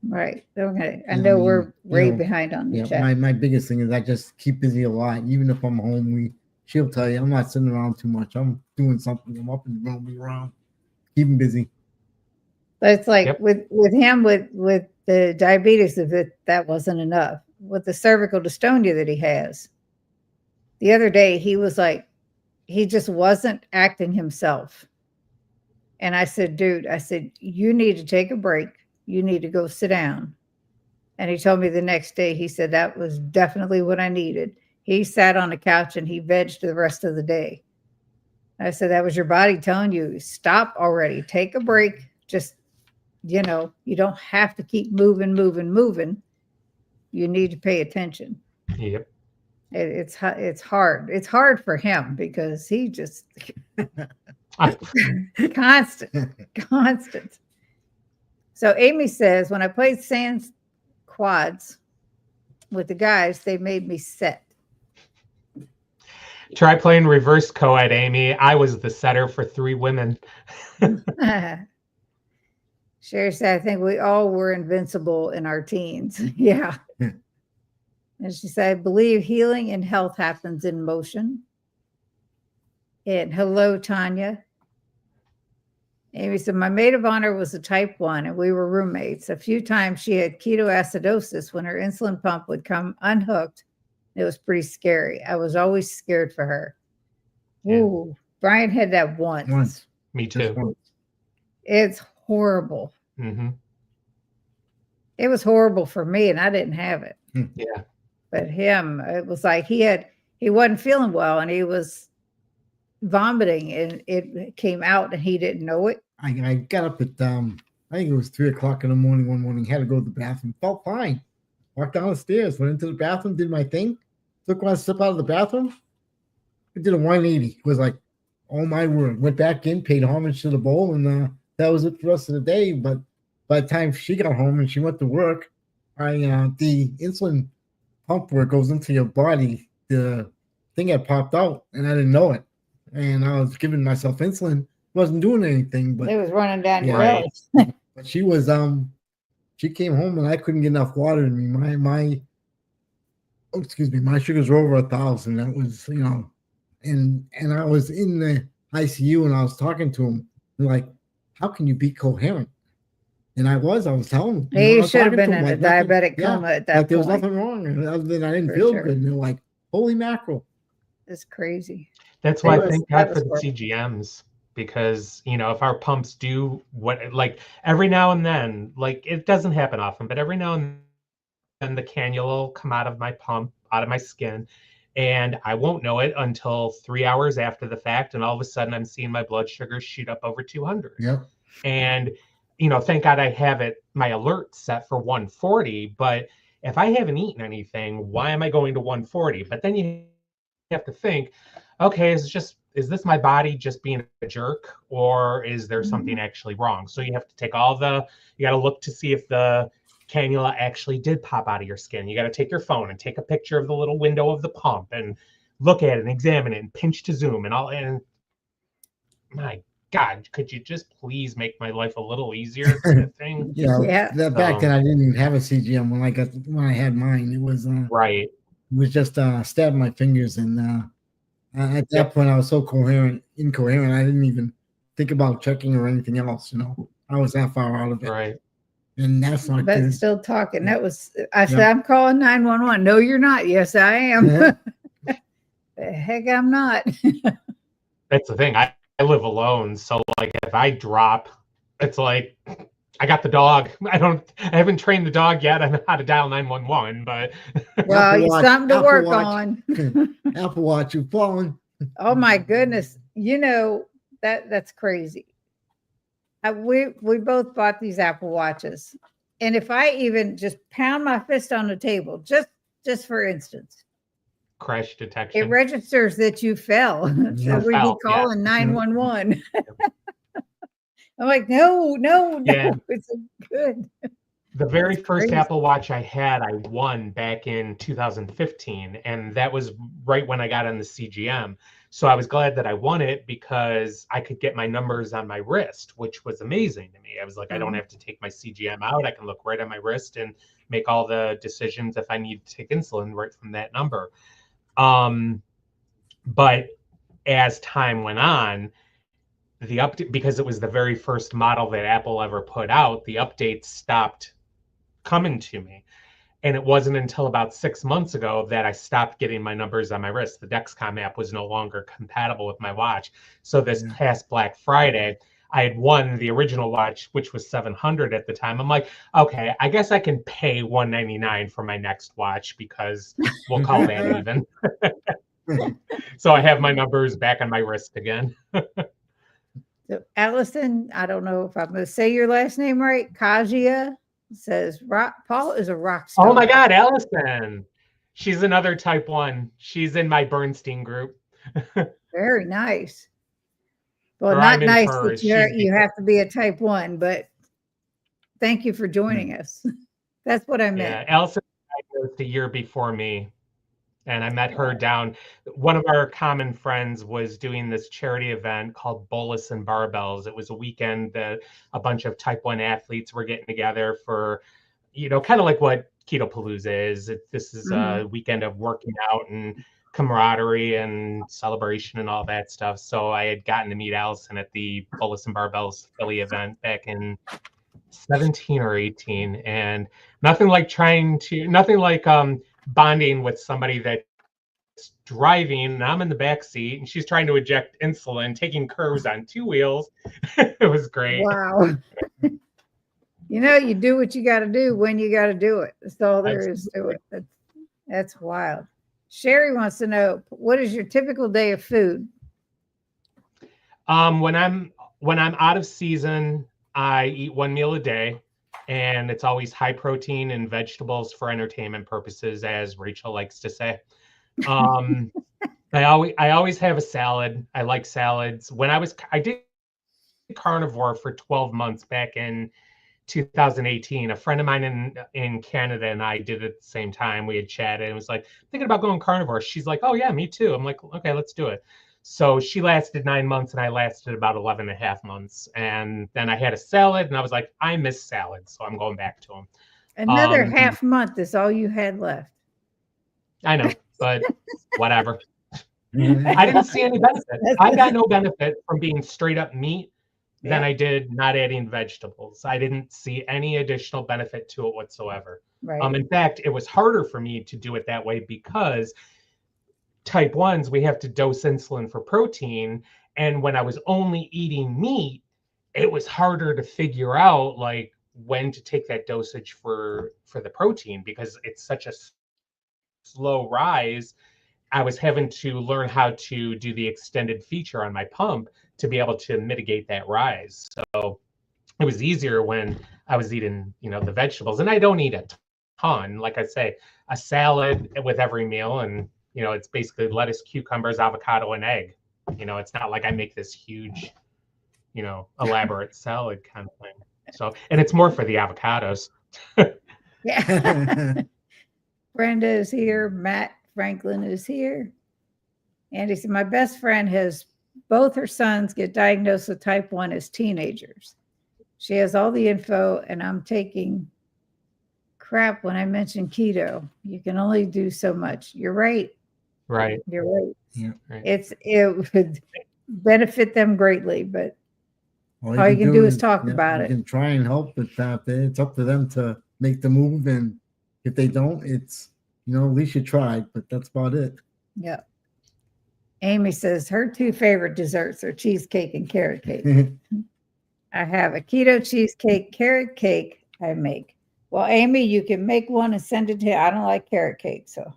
Right. Okay. I know we're way behind on the chat. My biggest thing is I just keep busy a lot. Even if I'm home, she'll tell you I'm not sitting around too much. I'm doing something. I'm up and roaming around, keeping busy. But it's like Yep. with him with the diabetes, if that wasn't enough, with the cervical dystonia that he has. The other day he was like, he just wasn't acting himself. And I said, dude, I said, you need to take a break. You need to go sit down. And he told me the next day, he said, that was definitely what I needed. He sat on the couch and he vegged the rest of the day. I said, that was your body telling you, stop already, take a break. Just, you don't have to keep moving. You need to pay attention. Yep. It's hard. It's hard for him because he just constant. So Amy says, when I played sand quads with the guys, they made me set. Try playing reverse co-ed, Amy. I was the setter for 3 women. Sherry said, I think we all were invincible in our teens. Yeah. And she said, I believe healing and health happens in motion. And hello, Tanya. Amy said, my maid of honor was a type 1 and we were roommates. A few times she had ketoacidosis when her insulin pump would come unhooked. It was pretty scary. I was always scared for her. Yeah. Ooh, Brian had that once. Me too. It's horrible. Mm-hmm. It was horrible for me and I didn't have it. Yeah. But him, it was like he wasn't feeling well and he was vomiting and it came out and he didn't know it. I got up at I think it was 3:00 in the morning one morning, had to go to the bathroom, felt fine. Walked down the stairs, went into the bathroom, did my thing, took one step out of the bathroom, I did a 180. It was like, oh my word. Went back in, paid homage to the bowl, and that was it for the rest of the day. But by the time she got home and she went to work, the insulin pump where it goes into your body, the thing had popped out and I didn't know it. And I was giving myself insulin, wasn't doing anything, but it was running down your right. belly. But she was she came home and I couldn't get enough water in me. My sugars were over 1,000. That was, and I was in the ICU and I was talking to him like, how can you be coherent? And I was telling him. You should have been in a diabetic coma at that point. There was nothing wrong other than I didn't feel good. And they're like, holy mackerel. It's crazy. That's why I thank God for the CGMs, because, if our pumps do like every now and then, like it doesn't happen often, but every now and then the cannula will come out of my pump, out of my skin, and I won't know it until 3 hours after the fact. And all of a sudden I'm seeing my blood sugar shoot up over 200. Yeah. And, thank God I have my alert set for 140, but if I haven't eaten anything, why am I going to 140? But then you have to think, okay, is this my body just being a jerk, or is there something actually wrong? So you have to take you got to look to see if the cannula actually did pop out of your skin. You got to take your phone and take a picture of the little window of the pump and look at it and examine it and pinch to zoom and my God, could you just please make my life a little easier? Kind of thing. Back then I didn't even have a CGM when I had mine. It was right. It was just stabbing my fingers, and at that point I was so incoherent. I didn't even think about checking or anything else. I was that far out of it. Right. And that's not but good. Still talking. That was I said, I'm calling 911. No, you're not. Yes, I am. Yeah. The heck, I'm not. That's the thing. I live alone, so like if I drop, it's like I got the dog. I haven't trained the dog yet. I know how to dial 911, but well, it's something to work on. Apple Watch, you've fallen. Oh my goodness. That's crazy. We both bought these Apple Watches. And if I even just pound my fist on the table, just for instance, crash detection, it registers that you fell. So we'd be calling 911. I'm like, no, it's good. The very first Apple Watch I had, I won back in 2015, and that was right when I got on the CGM. So I was glad that I won it because I could get my numbers on my wrist, which was amazing to me. I was like, I don't have to take my CGM out. I can look right on my wrist and make all the decisions if I need to take insulin right from that number. But as time went on, the update, because it was the very first model that Apple ever put out, the updates stopped coming to me. And it wasn't until about 6 months ago that I stopped getting my numbers on my wrist. The Dexcom app was no longer compatible with my watch. So this past Black Friday, I had won the original watch, which was $700 at the time. I'm like, okay, I guess I can pay $199 for my next watch because we'll call that even. So I have my numbers back on my wrist again. So Allison, I don't know if I'm going to say your last name right. Kajia says, Paul is a rock star. Oh my God, Allison. She's another type 1. She's in my Bernstein group. Very nice. Well, Or not I'm in nice hers. that you have to be a type 1, but thank you for joining us. That's what I meant. Yeah, Allison was the year before me. And I met her down. One of our common friends was doing this charity event called Bolus and Barbells. It was a weekend that a bunch of type 1 athletes were getting together for, kind of like what Keto Palooza is. This is a weekend of working out and camaraderie and celebration and all that stuff. So I had gotten to meet Allison at the Bolus and Barbells Philly event back in 17 or 18. And nothing like bonding with somebody that's driving and I'm in the back seat and she's trying to eject insulin, taking curves on 2 wheels. It was great. Wow. You do what you got to do when you got to do it. That's all there is to it. That's wild. Sherry wants to know, what is your typical day of food? When I'm out of season, I eat 1 meal a day, and it's always high protein and vegetables for entertainment purposes, as Rachel likes to say. I always have a salad. I like salads. I did carnivore for 12 months back in 2018. A friend of mine in Canada and I did it at the same time. We had chatted and was like, thinking about going carnivore. She's like, oh yeah, me too. I'm like, okay, let's do it. So she lasted 9 months and I lasted about 11 and a half months. And then I had a salad and I was like, I miss salads. So I'm going back to them. Another half month is all you had left. I know, but whatever. I didn't see any benefit. I got no benefit from being straight up meat than I did not adding vegetables. I didn't see any additional benefit to it whatsoever. Right. In fact, it was harder for me to do it that way because type 1s, we have to dose insulin for protein. And when I was only eating meat, it was harder to figure out like when to take that dosage for the protein because it's such a slow rise. I was having to learn how to do the extended feature on my pump to be able to mitigate that rise. So it was easier when I was eating, the vegetables. And I don't eat a ton. Like I say, a salad with every meal, and it's basically lettuce, cucumbers, avocado, and egg. It's not like I make this huge, elaborate salad kind of thing. So, and it's more for the avocados. Yeah. Brenda is here. Matt Franklin is here. Andy said, my best friend has both her sons get diagnosed with type 1 as teenagers. She has all the info, and I'm taking crap when I mention keto. You can only do so much. You're right. Right. You're right. Yeah. Right. It would benefit them greatly, but all you can do is talk about it. You can try and help, but it's up to them to make the move. And if they don't, it's, at least you tried, but that's about it. Yeah. Amy says her 2 favorite desserts are cheesecake and carrot cake. I have a keto cheesecake, carrot cake I make. Well, Amy, you can make one and send it to I don't like carrot cake, so.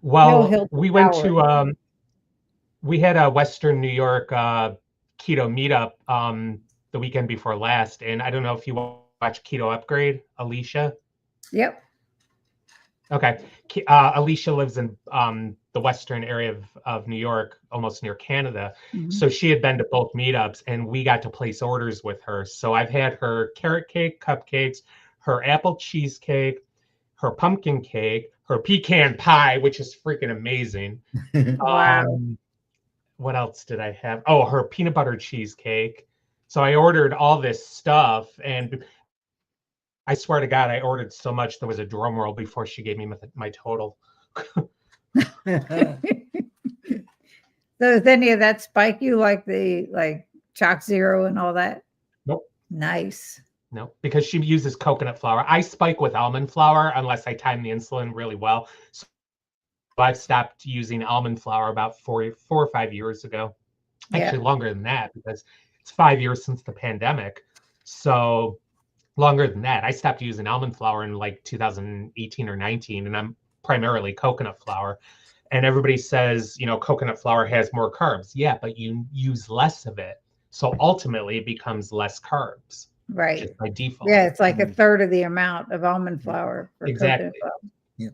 Well, we went to we had a Western New York keto meetup the weekend before last, and I don't know if you watch Keto Upgrade, Alicia. Yep. Okay. Alicia lives in the western area of New York, almost near Canada. Mm-hmm. So she had been to both meetups, and we got to place orders with her. So I've had her carrot cake, cupcakes, her apple cheesecake, her pumpkin cake, her pecan pie, which is freaking amazing. Wow. What else did I have? Oh, her peanut butter cheesecake. So I ordered all this stuff, and I swear to God, I ordered so much there was a drum roll before she gave me my total. So does any of that spike you like Chalk Zero and all that? Nope. Nice. No, because she uses coconut flour. I spike with almond flour unless I time the insulin really well. So I've stopped using almond flour about 4 or 5 years ago. Yeah. Actually, longer than that because it's 5 years since the pandemic. So longer than that. I stopped using almond flour in like 2018 or 19, and I'm primarily coconut flour. And everybody says, coconut flour has more carbs. Yeah, but you use less of it. So ultimately, it becomes less carbs. Right. Just by default. Yeah, it's like a third of the amount of almond flour for Exactly. coconut flour. Yeah.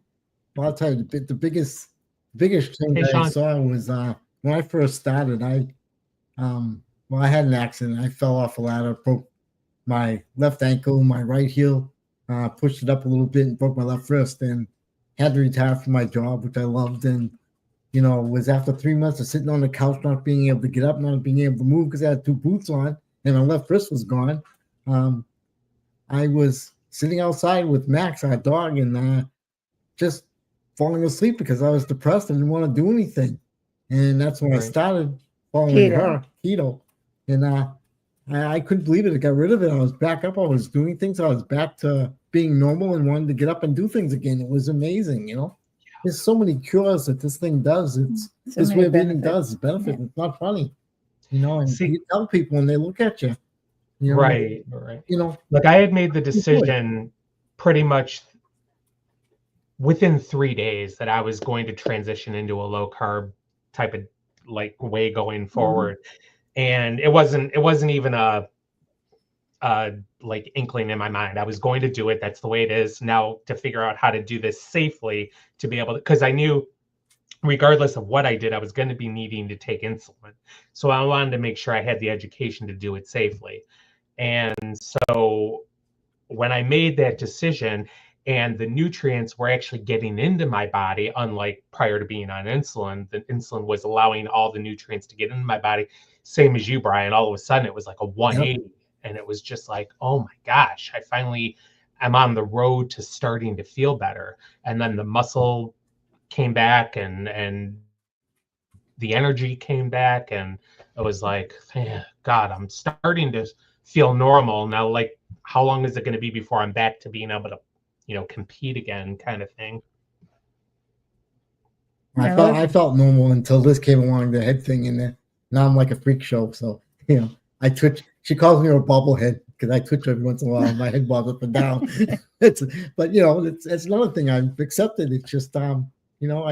Well, I'll tell you, the biggest thing that I saw was when I first started, I had an accident. I fell off a ladder, broke my left ankle, my right heel, pushed it up a little bit and broke my left wrist, and had to retire from my job, which I loved. And, was after 3 months of sitting on the couch, not being able to get up, not being able to move because I had 2 boots on and my left wrist was gone. I was sitting outside with Max, our dog, and just falling asleep because I was depressed and didn't want to do anything. And that's when I started following her, keto. And I couldn't believe it. I got rid of it. I was back up. I was doing things. I was back to being normal and wanted to get up and do things again. It was amazing, There's so many cures that this thing does. It's this way of eating does. It's benefit. Yeah. It's not funny, and you tell people when they look at you. Right. Like I had made the decision pretty much within 3 days that I was going to transition into a low carb type of way going forward. And it wasn't even a inkling in my mind. I was going to do it. That's the way it is now, to figure out how to do this safely, to be able to, because I knew regardless of what I did, I was going to be needing to take insulin. So I wanted to make sure I had the education to do it safely. And so when I made that decision and the nutrients were actually getting into my body, unlike prior to being on insulin, the insulin was allowing all the nutrients to get into my body. Same as you, Brian, all of a sudden it was like a 180. Yep. And it was just like, oh my gosh, I'm on the road to starting to feel better. And then the muscle came back and the energy came back, and it was like, God, I'm starting to feel normal now. Like, how long is it going to be before I'm back to being able to, compete again, kind of thing? I felt normal until this came along, the head thing, and now I'm like a freak show. So I twitch. She calls me a bobblehead because I twitch every once in a while. My head bobs up and down. It's another thing I've accepted. It's just I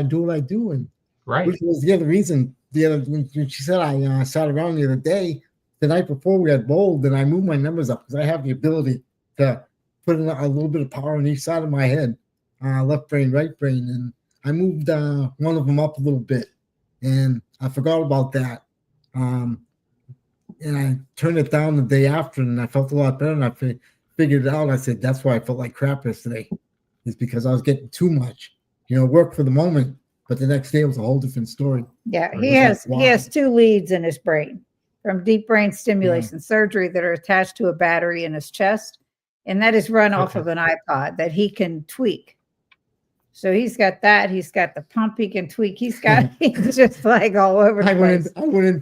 do what I do, and which was the other reason. When she said I sat around the other day, the night before we had bowled, and I moved my numbers up because I have the ability to put in a little bit of power on each side of my head, left brain, right brain, and I moved one of them up a little bit, and I forgot about that. And I turned it down the day after, and I felt a lot better, and I figured it out. I said, that's why I felt like crap yesterday. It's because I was getting too much. Work for the moment, but the next day was a whole different story. Yeah, he has 2 leads in his brain from deep brain stimulation surgery that are attached to a battery in his chest, and that is run off of an iPod that he can tweak. So he's got that. He's got the pump he can tweak. He's just like all over the place. I went in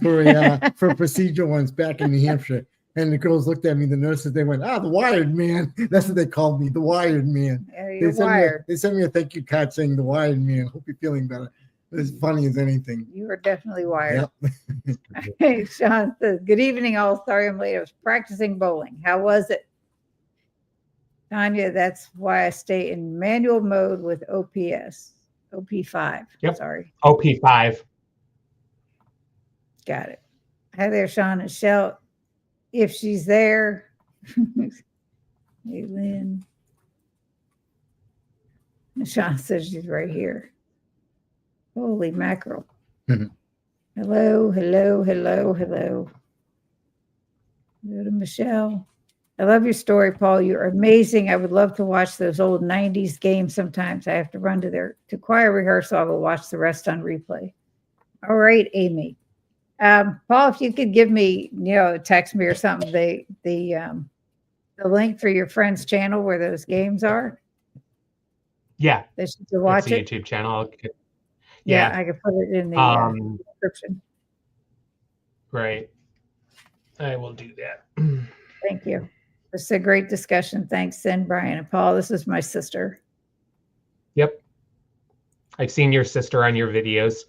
for a procedure once back in New Hampshire, and the girls looked at me. The nurses, they went, the wired man. That's what they called me, the wired man. Yeah, they sent me a thank you card saying the wired man. Hope you're feeling better. It's funny as anything. You are definitely wired. Yep. Hey, Sean says, good evening, all. Sorry I'm late. I was practicing bowling. How was it? Tanya, that's why I stay in manual mode with OP5. Yep. Sorry. OP5. Got it. Hi there, Sean and Shell. If she's there. Hey, Lynn. And Sean says she's right here. Holy mackerel. Mm-hmm. Hello. Hello to Michelle. I love your story, Paul. You're amazing. I would love to watch those old 90s games sometimes. I have to run to choir rehearsal. I will watch the rest on replay. All right, Amy. Paul, if you could give me, text me or something, the link for your friend's channel where those games are. Yeah. That you can watch it. YouTube channel. Yeah, I can put it in the description. Right. I will do that. Thank you. This is a great discussion. Thanks, Sin, Brian, and Paul. This is my sister. Yep. I've seen your sister on your videos,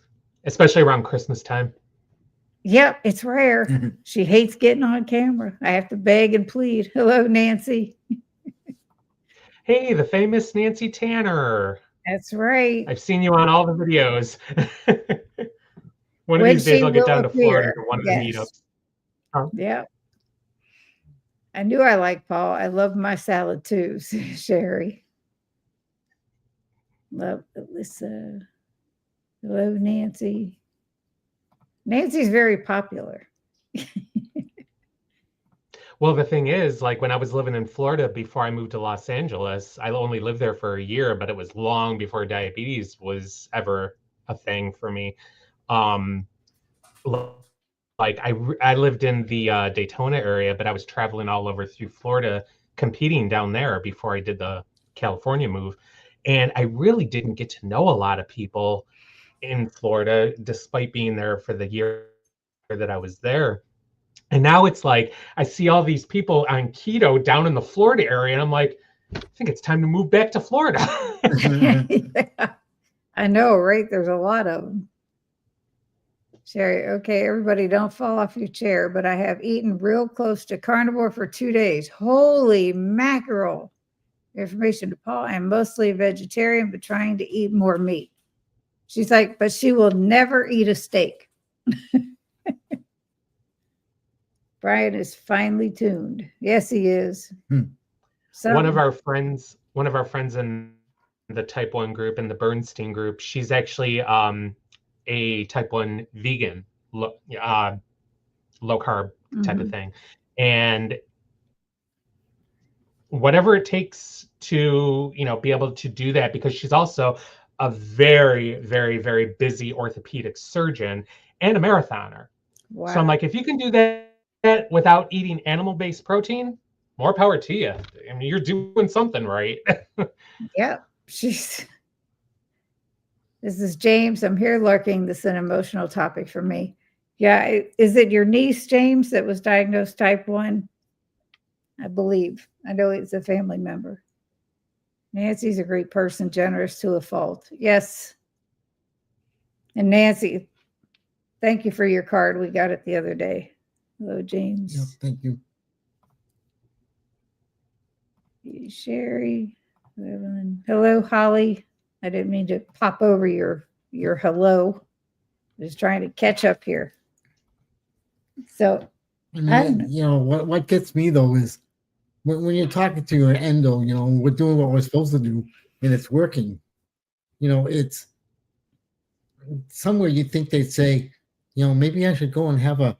especially around Christmas time. Yep, it's rare. She hates getting on camera. I have to beg and plead. Hello, Nancy. Hey, the famous Nancy Tanner. That's right. I've seen you on all the videos. One of When these days she I'll get will down to Florida appear. for one of the Yes. meetups. Huh? Yep. I knew I liked Paul. I love my salad too, Sherry. Love Alyssa. Hello, Nancy. Nancy's very popular. Well, the thing is, like when I was living in Florida before I moved to Los Angeles, I only lived there for a year, but it was long before diabetes was ever a thing for me. Um, like I lived in the Daytona area, but I was traveling all over through Florida, competing down there before I did the California move. And I really didn't get to know a lot of people in Florida, despite being there for the year that I was there. And now it's like I see all these people on keto down in the Florida area, and I'm like, I think it's time to move back to Florida. Yeah, I know, right? There's a lot of them. Sherry, okay, everybody don't fall off your chair, but I have eaten real close to carnivore for 2 days. Holy mackerel. Information to Paul. I'm mostly a vegetarian, but trying to eat more meat. She's like, but she will never eat a steak. Brian is finely tuned. Yes, he is. One of our friends in the type 1 group, in the Bernstein group, she's actually a type 1 vegan, low carb type of thing. And whatever it takes to, be able to do that, because she's also a very, very, very busy orthopedic surgeon and a marathoner. Wow. So I'm like, if you can do that without eating animal-based protein, more power to you. I mean, you're doing something right. Yep. This is James. I'm here lurking. This is an emotional topic for me. Yeah. Is it your niece, James, that was diagnosed type 1? I believe. I know it's a family member. Nancy's a great person, generous to a fault. Yes. And Nancy, thank you for your card. We got it the other day. Hello, James. Yep, thank you. Sherry. Hello, Holly. I didn't mean to pop over your hello. Just trying to catch up here. So, I mean, what gets me though is when you're talking to your endo, we're doing what we're supposed to do and it's working. It's somewhere you think they'd say, maybe I should go and have a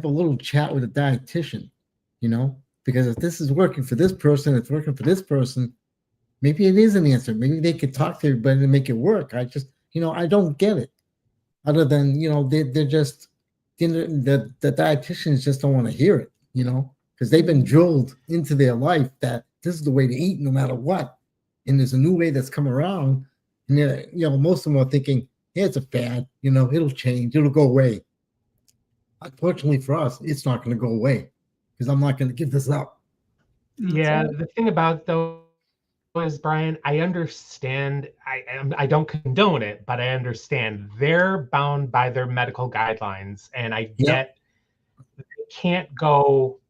little chat with a dietitian, because if this is working for this person, it's working for this person, maybe it is an answer. Maybe they could talk to everybody and make it work. I just, I don't get it. Other than, they're just, the dietitians just don't want to hear it, because they've been drilled into their life that this is the way to eat no matter what. And there's a new way that's come around. And, most of them are thinking, hey, it's a fad, it'll change, it'll go away. Unfortunately for us, it's not going to go away because I'm not going to give this up. Yeah, the thing about though is, Brian, I understand. I don't condone it, but I understand they're bound by their medical guidelines, and I get they can't go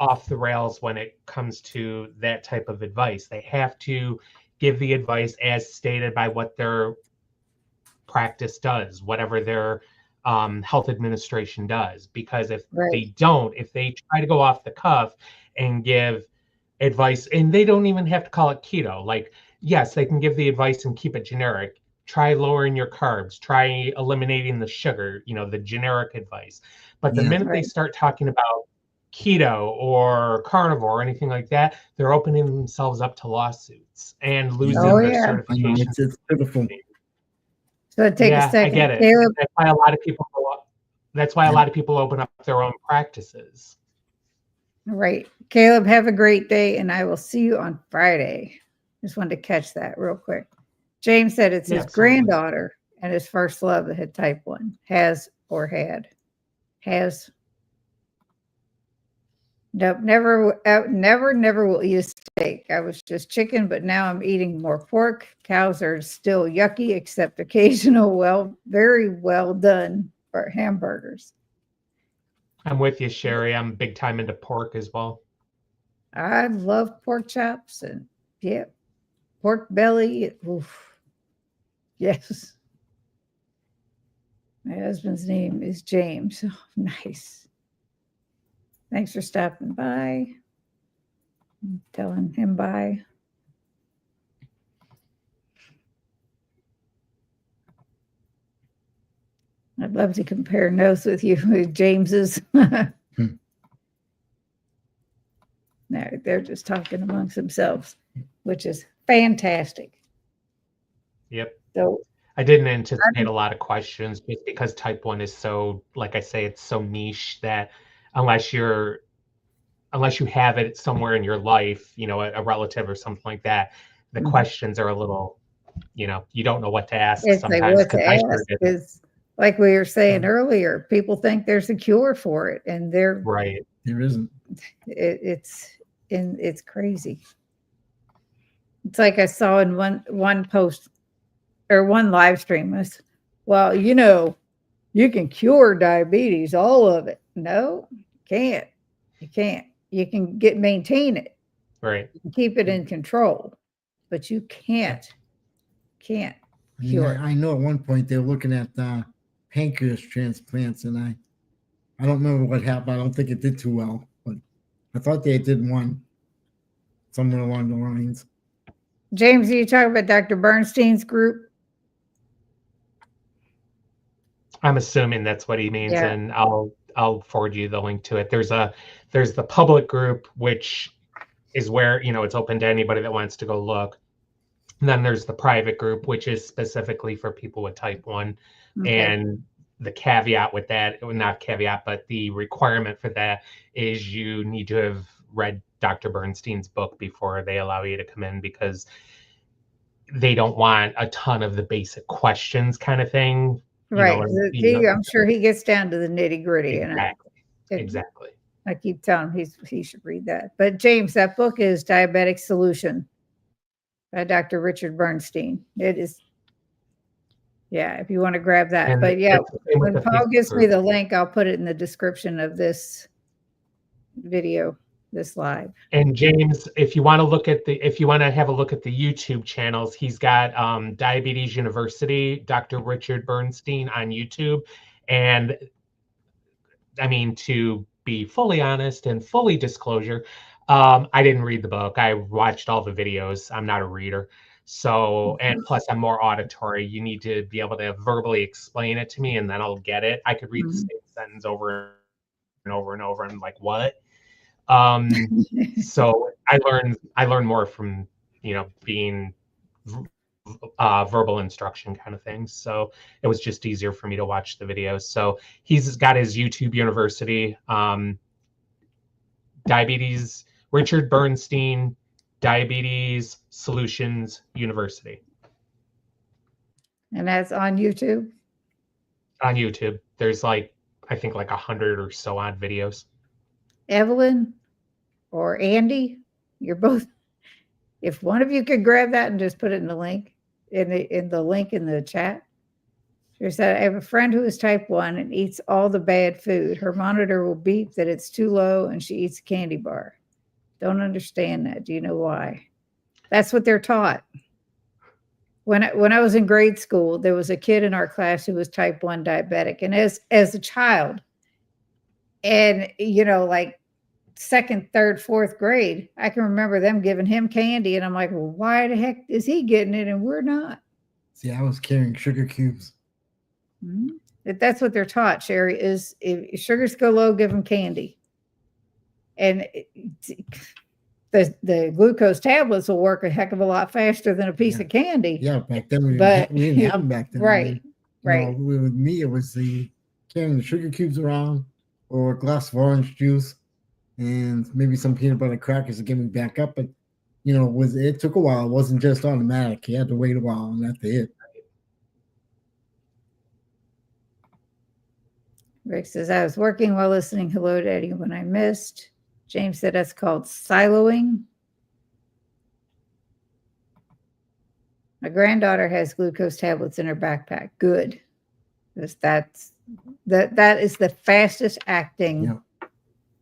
off the rails when it comes to that type of advice. They have to give the advice as stated by what their practice does, whatever their health administration does. Because if they don't, if they try to go off the cuff and give advice, and they don't even have to call it keto. Like, yes, they can give the advice and keep it generic. Try lowering your carbs, try eliminating the sugar, the generic advice. But the minute they start talking about keto or carnivore or anything like that, they're opening themselves up to lawsuits and losing their certification. It's pitiful. So take a second. I get it. Caleb, that's why a lot of people open up their own practices. Right. Caleb, have a great day, and I will see you on Friday. Just wanted to catch that real quick. James said it's his granddaughter and his first love that had type 1, has or had. has nope, never will eat a steak. I was just chicken, but now I'm eating more pork. Cows are still yucky, except occasional, very well done for hamburgers. I'm with you, Sherry. I'm big time into pork as well. I love pork chops and yeah, pork belly. Oof. Yes. My husband's name is James. Oh, nice. Thanks for stopping by. I'm telling him bye. I'd love to compare notes with you with James's. No, they're just talking amongst themselves, which is fantastic. Yep. So I didn't anticipate a lot of questions just because type 1 is so, like I say, it's so niche that unless you have it somewhere in your life, you know, a relative or something like that, the questions are a little, you know, you don't know what to ask it's sometimes. like what to ask is like we were saying earlier, people think there's a cure for it, and there isn't. It's crazy. It's like I saw in one post or one live stream was, well, you know, you can cure diabetes, all of it. No, you can't. You can't. You can maintain it. Right. You can keep it in control, but you can't cure. I know at one point they were looking at pancreas transplants, and I don't remember what happened. I don't think it did too well, but I thought they did one somewhere along the lines. James, are you talking about Dr. Bernstein's group? I'm assuming that's what he means, Yeah. and I'll forward you the link to it. There's the public group, which is where, you know, it's open to anybody that wants to go look. And then there's the private group, which is specifically for people with type 1. Okay. And the caveat with that, well, not caveat, but the requirement for that is you need to have read Dr. Bernstein's book before they allow you to come in, because they don't want a ton of the basic questions kind of thing. Right. You know, I'm sure he gets down to the nitty gritty. Exactly. I keep telling him he should read that. But James, that book is Diabetic Solution by Dr. Richard Bernstein. It is, yeah, if you want to grab that. And but yeah, when the Paul gives group. me the link, I'll put it in the description of this video, this live. And James, if you want to have a look at the YouTube channels, he's got Diabetes University, Dr. Richard Bernstein on YouTube. And I mean, to be fully honest and fully disclosure, I didn't read the book. I watched all the videos. I'm not a reader. So, and plus I'm more auditory. You need to be able to verbally explain it to me, and then I'll get it. I could read the same sentence over and over and over. And I'm like, what? So I learned more from, you know, being verbal instruction kind of things. So it was just easier for me to watch the videos. So he's got his YouTube University, Diabetes, Richard Bernstein, Diabetes Solutions University. And that's on YouTube? On YouTube. There's I think 100 or so odd videos. Evelyn or Andy, you're both, if one of you could grab that and just put it in the link, in the link in the chat. She said, I have a friend who is type 1 and eats all the bad food. Her monitor will beep that it's too low and she eats a candy bar. Don't understand that. Do you know why? That's what they're taught. When I was in grade school, there was a kid in our class who was type 1 diabetic. And as a child, and, you know, like second, third, fourth grade, I can remember them giving him candy. And I'm like, well, why the heck is he getting it and we're not? See, I was carrying sugar cubes. Mm-hmm. That's what they're taught, Sherry, is if sugars go low, give them candy. And the glucose tablets will work a heck of a lot faster than a piece of candy. Yeah, back then we didn't have them back then. Right, I mean, right. With me, it was carrying the sugar cubes around, or a glass of orange juice, and maybe some peanut butter crackers to get me back up. But you know, it took a while. It wasn't just automatic. You had to wait a while, and that's it. Rick says, I was working while listening. Hello to anyone I missed. James said that's called siloing. My granddaughter has glucose tablets in her backpack. Good. Because that is the fastest acting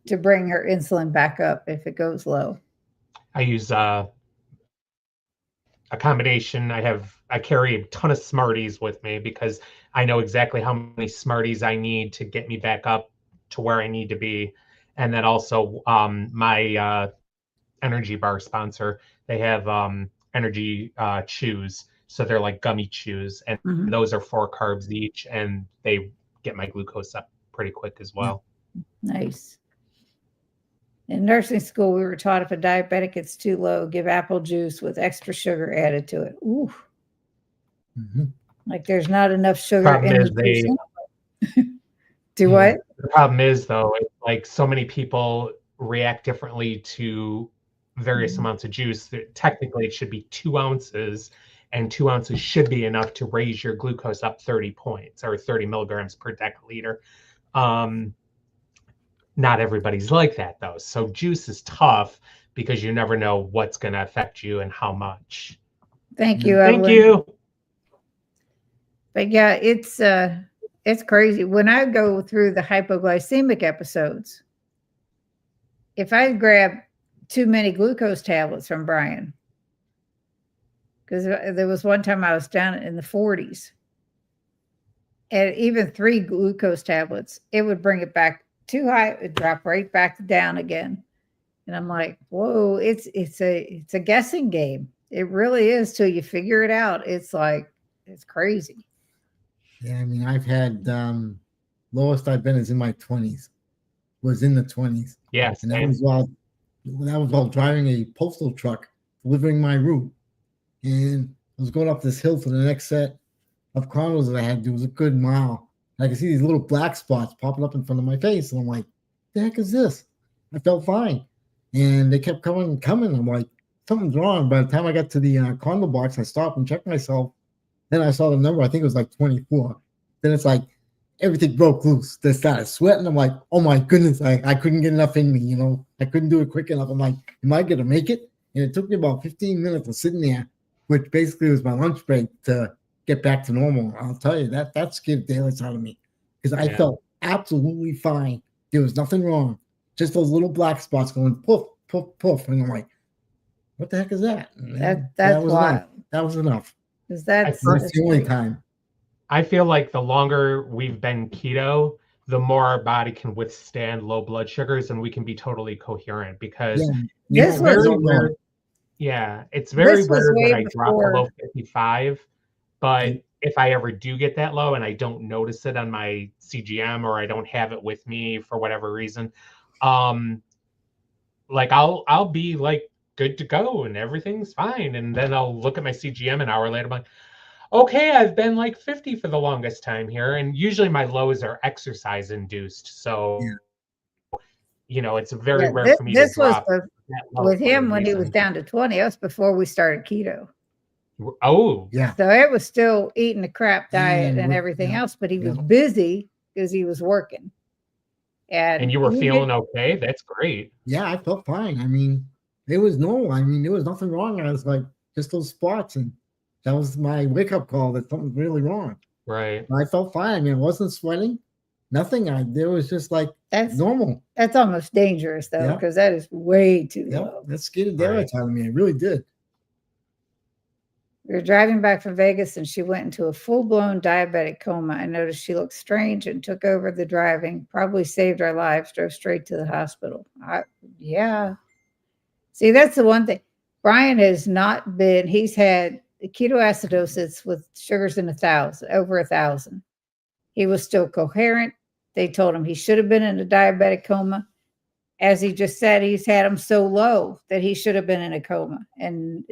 to bring her insulin back up if it goes low. I use a combination. I carry a ton of Smarties with me because I know exactly how many Smarties I need to get me back up to where I need to be. And then also my energy bar sponsor, they have energy chews. So they're like gummy chews, and those are 4 carbs each, and they get my glucose up pretty quick as well. Nice. In nursing school, we were taught if a diabetic gets too low, give apple juice with extra sugar added to it. Ooh. Like there's not enough sugar in the juice. Do what? The problem is, though, it's like so many people react differently to various amounts of juice. Technically, it should be 2 ounces, and 2 ounces should be enough to raise your glucose up 30 points or 30 milligrams per deciliter. Not everybody's like that, though. So juice is tough because you never know what's going to affect you and how much. Thank you, Thank Evelyn. you. But yeah, it's crazy. When I go through the hypoglycemic episodes, if I grab too many glucose tablets from Brian, because there was one time I was down in the 40s, and even 3 glucose tablets, it would bring it back too high, it would drop right back down again. And I'm like, whoa, it's a guessing game. It really is till you figure it out. It's like, it's crazy. Yeah, I mean, I've had lowest I've been is in my 20s. Was in the 20s. Yes, and that was while driving a postal truck delivering my route, and I was going up this hill for the next set of condos that I had to do. It was a good mile. And I could see these little black spots popping up in front of my face, and I'm like, "The heck is this?" I felt fine, and they kept coming. I'm like, something's wrong. By the time I got to the condo box, I stopped and checked myself. Then I saw the number. I think it was like 24. Then it's like everything broke loose. They started sweating. I'm like, oh my goodness, I couldn't get enough in me. I couldn't do it quick enough. I'm like, am I gonna make it? And it took me about 15 minutes of sitting there, which basically was my lunch break, to get back to normal. I'll tell you that scared the daylights out of me because I felt absolutely fine. There was nothing wrong. Just those little black spots going poof, poof, poof, and I'm like, what the heck is that? That was wild. That was enough. That's the only time. I feel like the longer we've been keto, the more our body can withstand low blood sugars, and we can be totally coherent because it's very rare. Yeah, it's very rare that I drop below 55. But if I ever do get that low and I don't notice it on my CGM, or I don't have it with me for whatever reason, like I'll be like good to go and everything's fine, and then I'll look at my CGM an hour later, I'm like, okay, I've been like 50 for the longest time here. And usually my lows are exercise induced. So, it's very rare for me to drop. With him when he was down to 20, that was before we started keto. Oh, yeah. So it was still eating a crap diet and everything else, but he was busy because he was working. And you were feeling okay? That's great. Yeah, I felt fine. I mean, it was normal. I mean, there was nothing wrong. I was like, just those spots, and that was my wake-up call that something's really wrong. Right. I felt fine. I mean, I wasn't sweating. Nothing. There was just like that's normal. That's almost dangerous, though, because that is way too low. That scared the daylights out of me. It really did. We were driving back from Vegas, and she went into a full-blown diabetic coma. I noticed she looked strange and took over the driving. Probably saved our lives. Drove straight to the hospital. Yeah. See, that's the one thing. Brian has not been. He's had ketoacidosis with sugars in over 1,000. He was still coherent. They told him he should have been in a diabetic coma. As he just said, he's had them so low that he should have been in a coma. And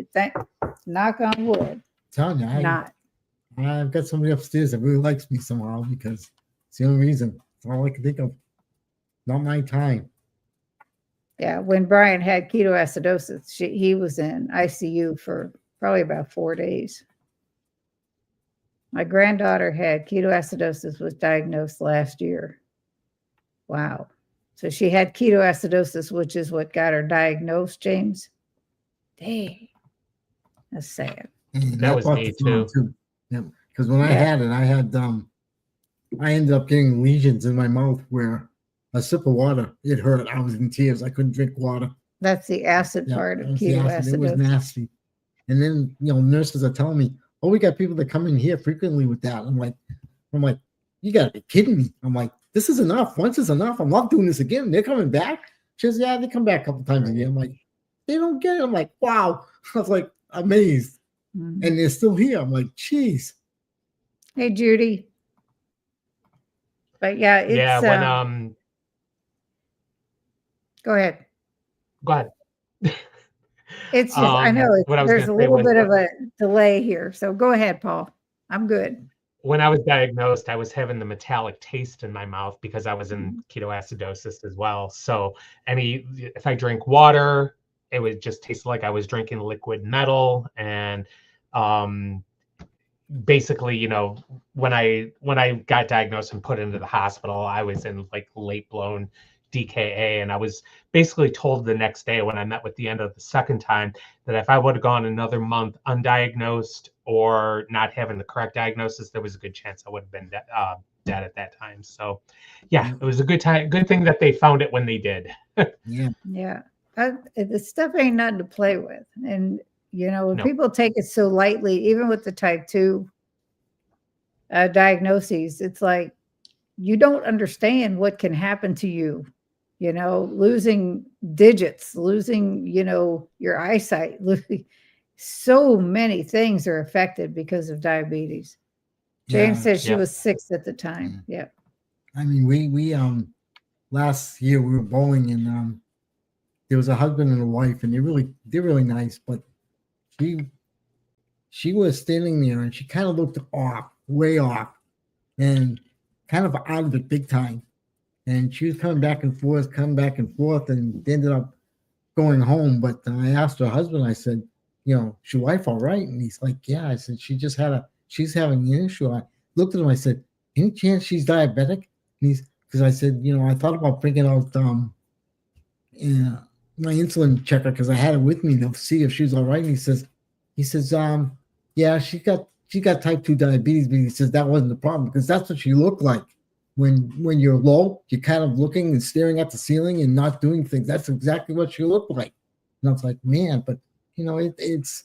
knock on wood. Telling you, I've got somebody upstairs that really likes me somehow, because it's the only reason. It's all I can think of. Not my time. Yeah, when Brian had ketoacidosis, he was in ICU for probably about 4 days. My granddaughter had ketoacidosis, was diagnosed last year. Wow. So she had ketoacidosis, which is what got her diagnosed, James. Dang. That's sad. And That was brought me the phone, too. Yeah, because when I had it, I ended up getting lesions in my mouth where a sip of water, it hurt. I was in tears. I couldn't drink water. That's the acid part of That was the acid. It was ketoacidosis. nasty. And then, nurses are telling me, oh, we got people that come in here frequently with that. I'm like, you gotta be kidding me. I'm like, this is enough. Once is enough. I'm not doing this again. They're coming back. She says, yeah, they come back a couple times a year. I'm like, they don't get it. I'm like, wow. I was like amazed. Mhm. And they're still here. I'm like, geez. Hey, Judy. But yeah, it's Yeah, when go ahead. go ahead. It's just I know what I was there's a gonna say little was bit of a delay here. So go ahead, Paul. I'm good. when I was diagnosed, I was having the metallic taste in my mouth because I was in ketoacidosis as well. So if I drink water, it would just taste like I was drinking liquid metal. And basically, when I got diagnosed and put into the hospital, I was in like late blown DKA, and I was basically told the next day when I met with the end of the second time that if I would have gone another month undiagnosed or not having the correct diagnosis, there was a good chance I would have been dead at that time. So yeah, it was a good thing that they found it when they did. Yeah. The stuff ain't nothing to play with. And when No. people take it so lightly, even with the type 2 diagnoses, it's like you don't understand what can happen to you. Losing digits, losing, your eyesight, so many things are affected because of diabetes. James said she was 6 at the time. Yeah. I mean, we last year we were bowling, and there was a husband and a wife, and they're really nice, but she was standing there and she kind of looked off, way off, and kind of out of it big time. And she was coming back and forth, and they ended up going home. But I asked her husband, I said, is your wife all right? And he's like, yeah. I said, she's having an issue. I looked at him, I said, any chance she's diabetic? And because I said, I thought about bringing out my insulin checker because I had it with me to see if she was all right. And he says, yeah, she got type 2 diabetes, but he says that wasn't the problem because that's what she looked like. When you're low, you're kind of looking and staring at the ceiling and not doing things. That's exactly what she looked like. And I was like, man, but it's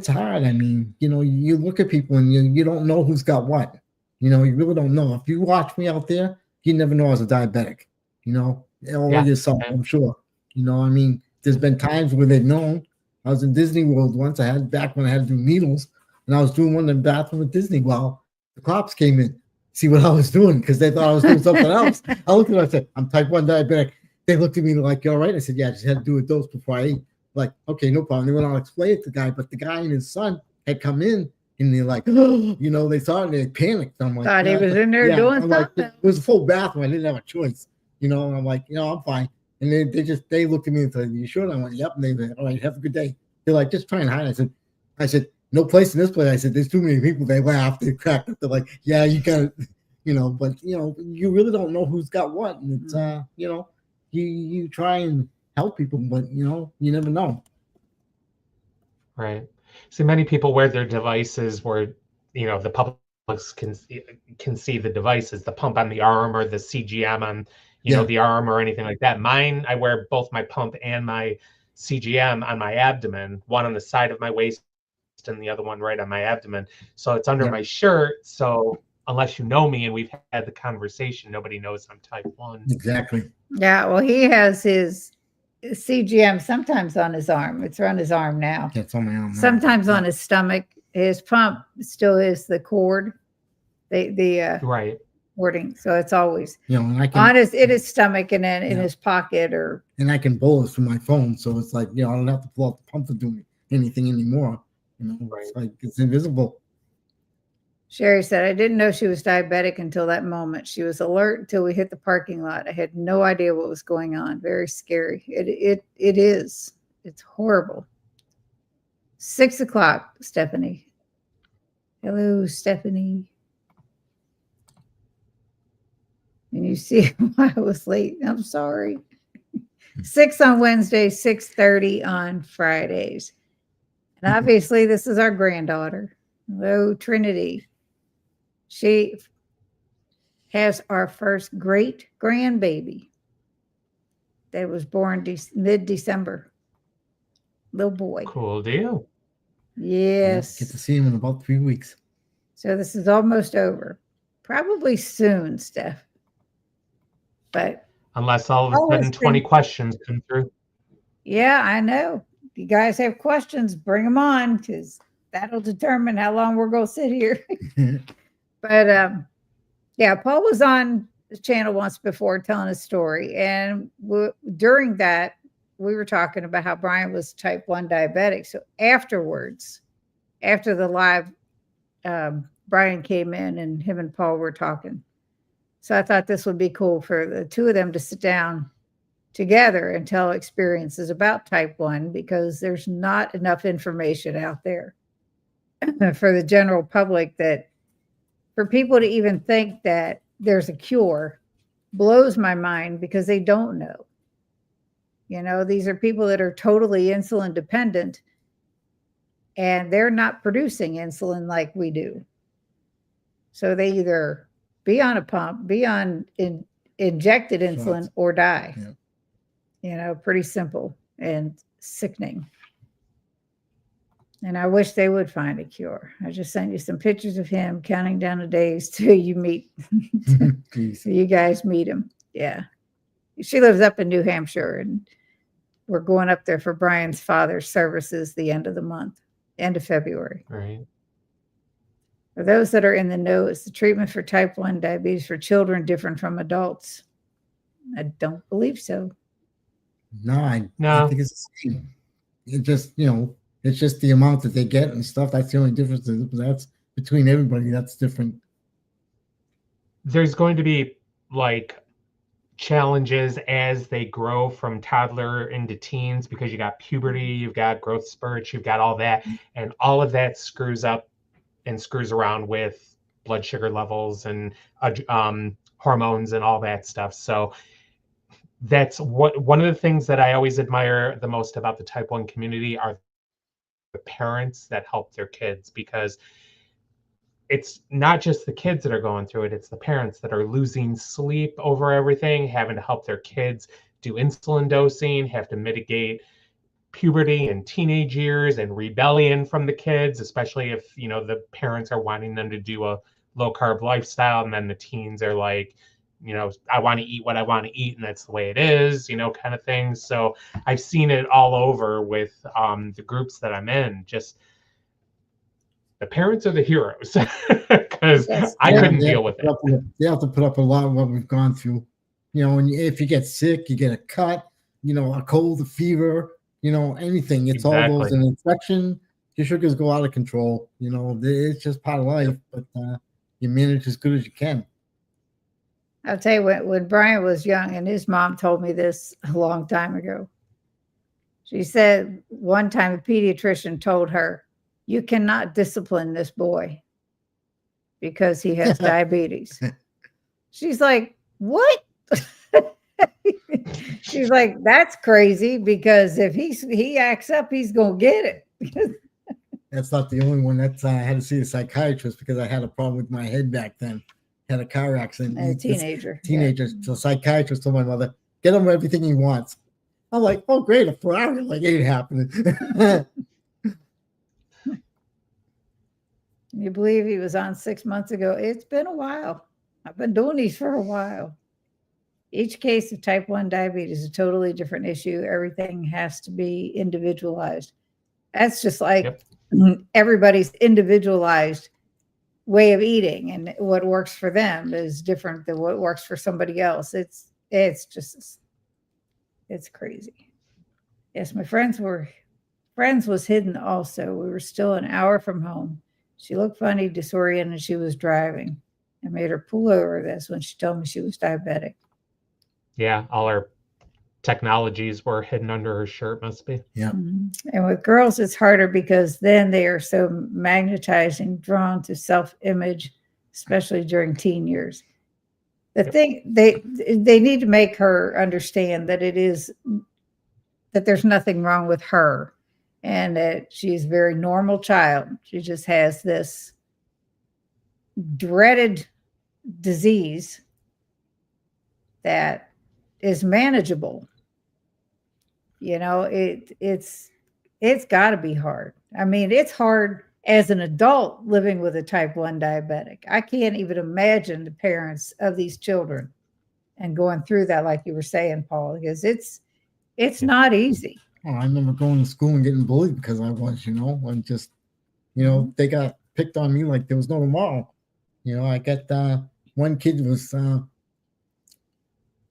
hard. I mean, you look at people and you don't know who's got what. You really don't know. If you watch me out there, you never know I was a diabetic. Yourself, I'm sure. I mean, there's been times where they've known. I was in Disney World once. Back when I had to do needles, and I was doing one in the bathroom at Disney. Well, the cops came in, see what I was doing because they thought I was doing something else. I looked at them, I said, I'm type 1 diabetic. They looked at me like, you all right? I said, yeah, I just had to do a dose before I ate. Like, okay, no problem. They went on to explain it to the guy, but the guy and his son had come in and they're like, they saw it and they panicked. I'm like, thought he was in there doing something. Like, it was a full bathroom. I didn't have a choice, and I'm like, I'm fine. And they looked at me and said, you sure? And I went, yep. And they said, all right, have a good day. They're like, just try and hide. I said, no place in this place. I said, there's too many people. They laughed, they cracked up. They're like, yeah, you got it. But you really don't know who's got what. And it's you try and help people, but you never know. Right. So many people wear their devices where the public can see the devices, the pump on the arm or the CGM on the arm or anything like that. Mine, I wear both my pump and my CGM on my abdomen, one on the side of my waist and the other one right on my abdomen. So it's under my shirt. So unless you know me and we've had the conversation, nobody knows I'm type 1. Exactly. Yeah. Well, he has his CGM sometimes on his arm. It's on his arm now. Yeah, it's on my arm now. Sometimes on his stomach. His pump still is the cord. The right. wording. So it's always and I can, on in his stomach and then in his pocket and I can bolus from my phone. So it's like, I don't have to pull out the pump to do anything anymore. Right. It's like it's invisible. Sherry said, I didn't know she was diabetic until that moment. She was alert until we hit the parking lot. I had no idea what was going on. Very scary. It is. It's horrible. 6 o'clock, Stephanie. Hello, Stephanie. And you see why I was late. I'm sorry. 6 on Wednesdays, 6:30 on Fridays. And obviously, this is our granddaughter. Hello, Trinity. She has our first great grandbaby that was born mid-December. Little boy. Cool deal. Yes. Get to see him in about 3 weeks. So this is almost over. Probably soon, Steph. But Unless all of a sudden 20 questions come through. yeah, I know. If you guys have questions, bring them on, because that'll determine how long we're going to sit here. But yeah, Paul was on the channel once before telling a story. And during that, we were talking about how Brian was type 1 diabetic. So afterwards, after the live, Brian came in and him and Paul were talking. So I thought this would be cool for the two of them to sit down together and tell experiences about type 1, because there's not enough information out there for the general public, that for people to even think that there's a cure blows my mind, because they don't know. You know, these are people that are totally insulin dependent, and they're not producing insulin like we do. So they either be on a pump, be on injected insulin, or die. Yeah. You know, pretty simple and sickening. And I wish they would find a cure. I just sent you some pictures of him counting down the days till you meet, so you guys meet him. Yeah. She lives up in New Hampshire, and we're going up there for Brian's father's services the end of the month, end of February. Right. For those that are in the know, is the treatment for type 1 diabetes for children different from adults? I don't believe so. No, I think it's the same. It just, it's just the amount that they get and stuff. That's the only difference. That's between everybody. That's different. There's going to be like challenges as they grow from toddler into teens, because you got puberty, you've got growth spurts, you've got all that, and all of that screws up and screws around with blood sugar levels and hormones and all that stuff. So that's one of the things that I always admire the most about the type 1 community are the parents that help their kids, because it's not just the kids that are going through it, it's the parents that are losing sleep over everything, having to help their kids do insulin dosing, have to mitigate puberty and teenage years and rebellion from the kids, especially if, the parents are wanting them to do a low carb lifestyle, and then the teens are like, I want to eat what I want to eat, and that's the way it is, kind of things. So I've seen it all over with the groups that I'm in. Just the parents are the heroes, because I couldn't deal with it. They have to put up a lot of what we've gone through. And if you get sick, you get a cut, a cold, a fever, anything. It's Exactly. all those, an infection. Your sugars go out of control. It's just part of life, but you manage as good as you can. I'll tell you, when Brian was young, and his mom told me this a long time ago, she said one time a pediatrician told her, "You cannot discipline this boy because he has diabetes." She's like, "What?" She's like, "That's crazy, because if he acts up, he's going to get it." That's not the only one. I had to see a psychiatrist because I had a problem with my head back then. Had a car accident. A teenager. Yeah. So psychiatrist told my mother, get him everything he wants. I'm like, oh, great, a Ferrari. Like, ain't happening. You believe he was on 6 months ago? It's been a while. I've been doing these for a while. Each case of type 1 diabetes is a totally different issue. Everything has to be individualized. That's just like everybody's individualized way of eating, and what works for them is different than what works for somebody else. It's crazy. Yes, my friends was hidden also. We were still an hour from home. She looked funny, disoriented. She was driving. I made her pull over. That's when she told me she was diabetic. Yeah, all her technologies were hidden under her shirt, must be. Yeah. Mm-hmm. And with girls, it's harder, because then they are so magnetized and drawn to self-image, especially during teen years. The thing they need to make her understand that that there's nothing wrong with her, and that she's a very normal child. She just has this dreaded disease that is manageable. It's got to be hard. I mean, it's hard as an adult living with a type 1 diabetic. I can't even imagine the parents of these children and going through that, like you were saying, Paul, because it's not easy. Oh, I remember going to school and getting bullied because I was, and just, they got picked on me like there was no tomorrow. I got one kid was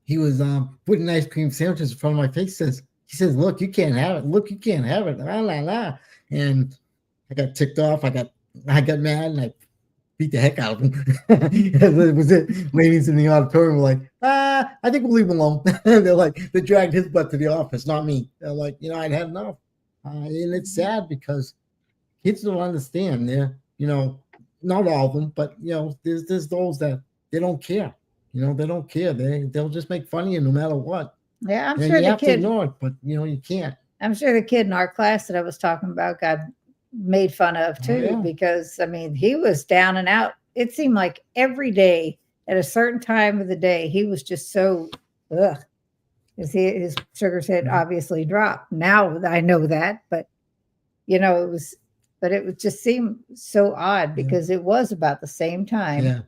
he was putting ice cream sandwiches in front of my face. He says, "Look, you can't have it. Look, you can't have it." La la la. And I got ticked off. I got mad, and I beat the heck out of him. That was it. Ladies in the auditorium were like, I think we'll leave him alone. They dragged his butt to the office, not me. They're like, I'd had enough. And it's sad because kids don't understand. They're, not all of them, but there's those that they don't care. They don't care. They'll just make fun of you no matter what. Yeah, I'm and sure you the have to kid. ignore it, but you can't. I'm sure the kid in our class that I was talking about got made fun of too, because I mean, he was down and out. It seemed like every day at a certain time of the day, he was just so his sugars had obviously dropped. Now I know that, but it would just seem so odd because it was about the same time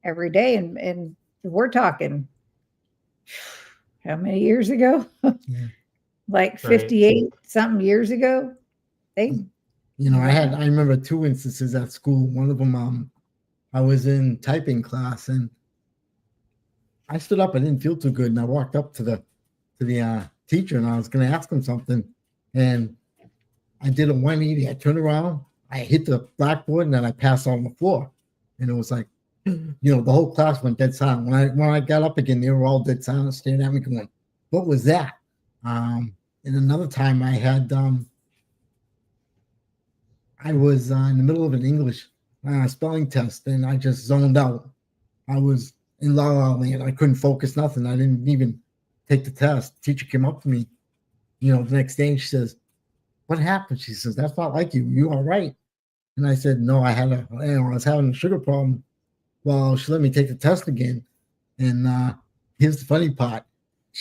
every day. And we're talking how many years ago? Like 58 something years ago. I remember 2 instances at school. One of them, I was in typing class and I stood up. I didn't feel too good, and I walked up to the teacher and I was going to ask him something, and I did a 180. I turned around, I hit the blackboard, and then I passed out on the floor. And it was like, the whole class went dead silent. When I got up again, they were all dead silent, staring at me, going, "What was that?" And another time, I had I was in the middle of an English spelling test, and I just zoned out. I was in la la land. I couldn't focus, nothing. I didn't even take the test. The teacher came up to me, the next day, and she says, "What happened?" She says, "That's not like you. You all right?" And I said, "No, I was having a sugar problem." Well, she let me take the test again. And here's the funny part.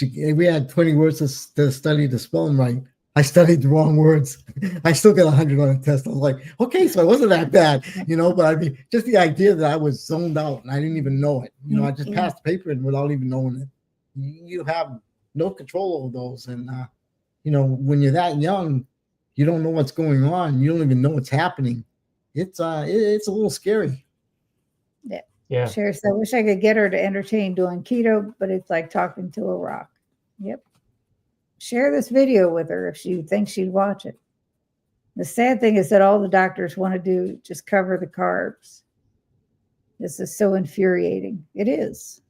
We had 20 words to study to spell them right. I studied the wrong words. I still got 100 on the test. I was like, okay, so it wasn't that bad, but I mean, just the idea that I was zoned out and I didn't even know it. I just passed the paper and without even knowing it. You have no control over those. And, when you're that young, you don't know what's going on. You don't even know what's happening. It's a little scary. Yeah. Sure. So I wish I could get her to entertain doing keto, but it's like talking to a rock. Yep. Share this video with her if she thinks she'd watch it. The sad thing is that all the doctors want to do just cover the carbs. This is so infuriating. It is.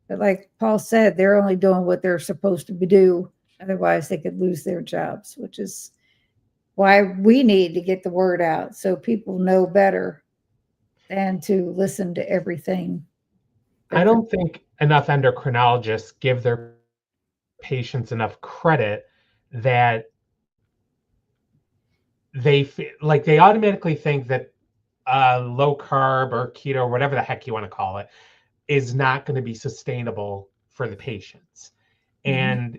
But like Paul said, they're only doing what they're supposed to do. Otherwise, they could lose their jobs, which is why we need to get the word out so people know better than to listen to everything. I don't think enough endocrinologists give their patients enough credit that they automatically think that low carb or keto or whatever the heck you want to call it is not going to be sustainable for the patients. And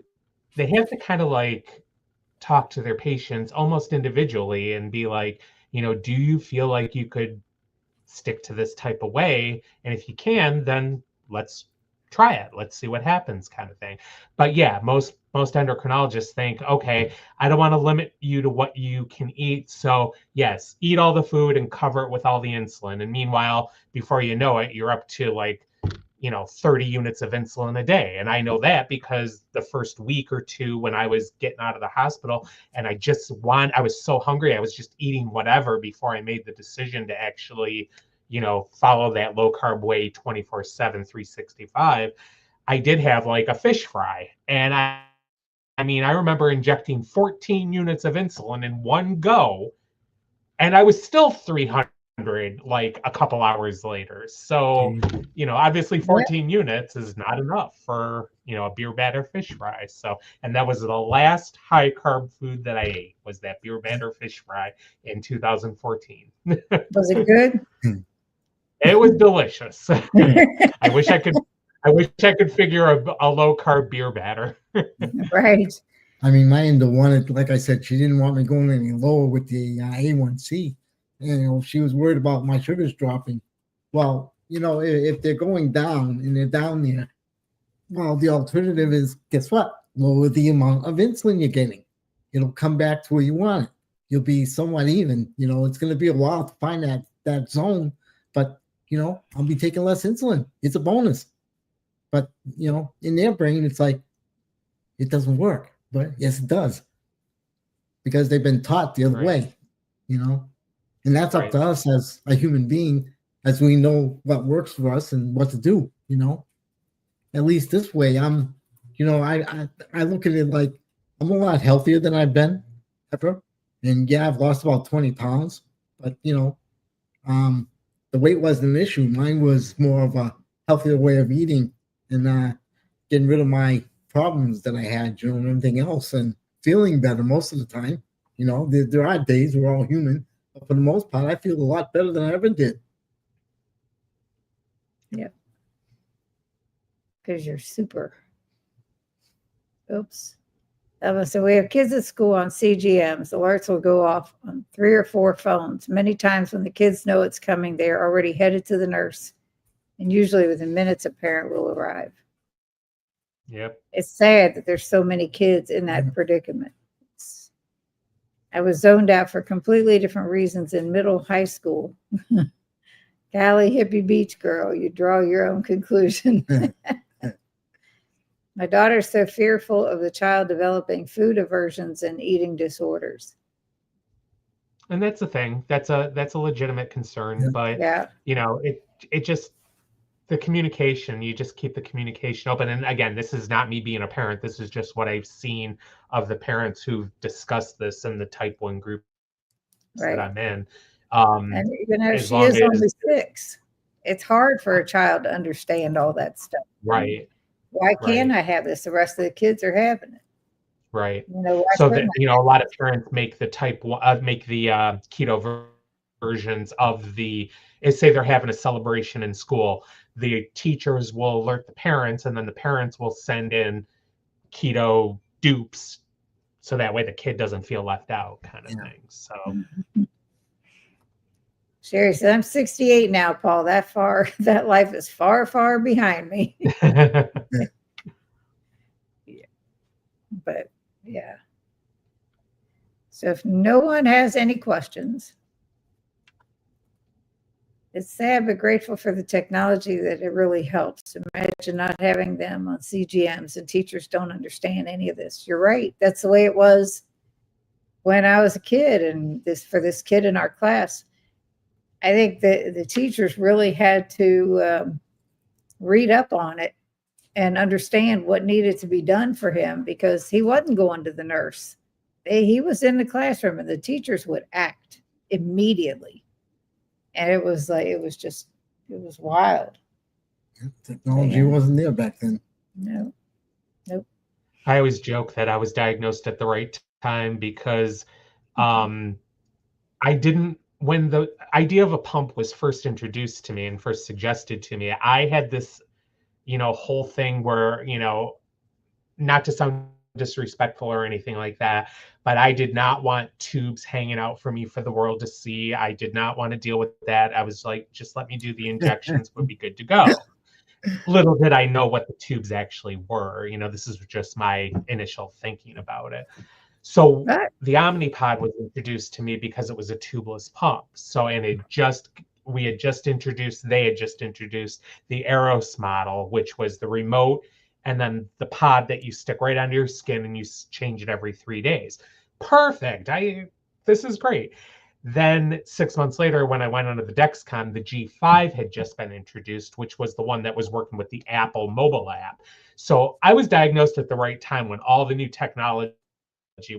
they have to kind of talk to their patients almost individually and be like, do you feel like you could stick to this type of way? And if you can, then let's try it. Let's see what happens, kind of thing. But yeah, most endocrinologists think, okay, I don't want to limit you to what you can eat. So yes, eat all the food and cover it with all the insulin. And meanwhile, before you know it, you're up to 30 units of insulin a day. And I know that because the first week or two when I was getting out of the hospital and I was so hungry, I was just eating whatever before I made the decision to actually, follow that low carb way 24/7, 365. I did have a fish fry. And I remember injecting 14 units of insulin in one go, and I was still 300 like a couple hours later. So, obviously 14 units is not enough for, a beer batter fish fry. So, and that was the last high carb food that I ate, was that beer batter fish fry in 2014. Was it good? It was delicious. I wish I could figure a low carb beer batter. Right. I mean, my endo wanted, like I said, she didn't want me going any lower with the A1C. She was worried about my sugars dropping. Well, if they're going down and they're down there, well, the alternative is, guess what? Lower the amount of insulin you're getting. It'll come back to where you want it. You'll be somewhat even. It's going to be a while to find that zone, but I'll be taking less insulin. It's a bonus. But in their brain, it's like it doesn't work. But yes, it does, because they've been taught the other way, and that's up to us as a human being, as we know what works for us and what to do. At least this way, I'm, I look at it like I'm a lot healthier than I've been ever, and yeah, I've lost about 20 pounds, but the weight wasn't an issue. Mine was more of a healthier way of eating and getting rid of my problems that I had, and everything else, and feeling better most of the time. There are days, we're all human, but for the most part, I feel a lot better than I ever did. Yep. Because you're super. Oops. So we have kids at school on CGMs. Alerts will go off on 3 or 4 phones. Many times when the kids know it's coming, they are already headed to the nurse, and usually within minutes, a parent will arrive. Yep. It's sad that there's so many kids in that predicament. I was zoned out for completely different reasons in high school. Golly, hippie beach girl, you draw your own conclusion. My daughter's so fearful of the child developing food aversions and eating disorders. And that's the thing. That's a legitimate concern, but it just, the communication, you just keep the communication open. And again, this is not me being a parent. This is just what I've seen of the parents who've discussed this in the type 1 group that I'm in. And even though she is only 6, it's hard for a child to understand all that stuff. Right. Why can't I have this? The rest of the kids are having it. Right. So that, a lot of parents make the keto versions of say they're having a celebration in school. The teachers will alert the parents, and then the parents will send in keto dupes, so that way the kid doesn't feel left out, kind of thing. So Sherry said, I'm 68 now, Paul. That life is far, far behind me. But yeah. So if no one has any questions, it's sad but grateful for the technology that it really helps. Imagine not having them on CGMs, and teachers don't understand any of this. You're right. That's the way it was when I was a kid, and for this kid in our class, I think that the teachers really had to read up on it and understand what needed to be done for him, because he wasn't going to the nurse. He was in the classroom, and the teachers would act immediately. And it was wild. Technology wasn't there back then. No. Nope. I always joke that I was diagnosed at the right time, because when the idea of a pump was first introduced to me and first suggested to me, I had this, whole thing where, not to sound disrespectful or anything like that, but I did not want tubes hanging out for me for the world to see. I did not want to deal with that. I was like, just let me do the injections, would be good to go. Little did I know what the tubes actually were. This is just my initial thinking about it. So the Omnipod was introduced to me because it was a tubeless pump. So, and they had just introduced the Eros model, which was the remote and then the pod that you stick right under your skin, and you change it every 3 days. Perfect. This is great. Then 6 months later, when I went onto the Dexcom, the G5 had just been introduced, which was the one that was working with the Apple mobile app. So I was diagnosed at the right time when all the new technology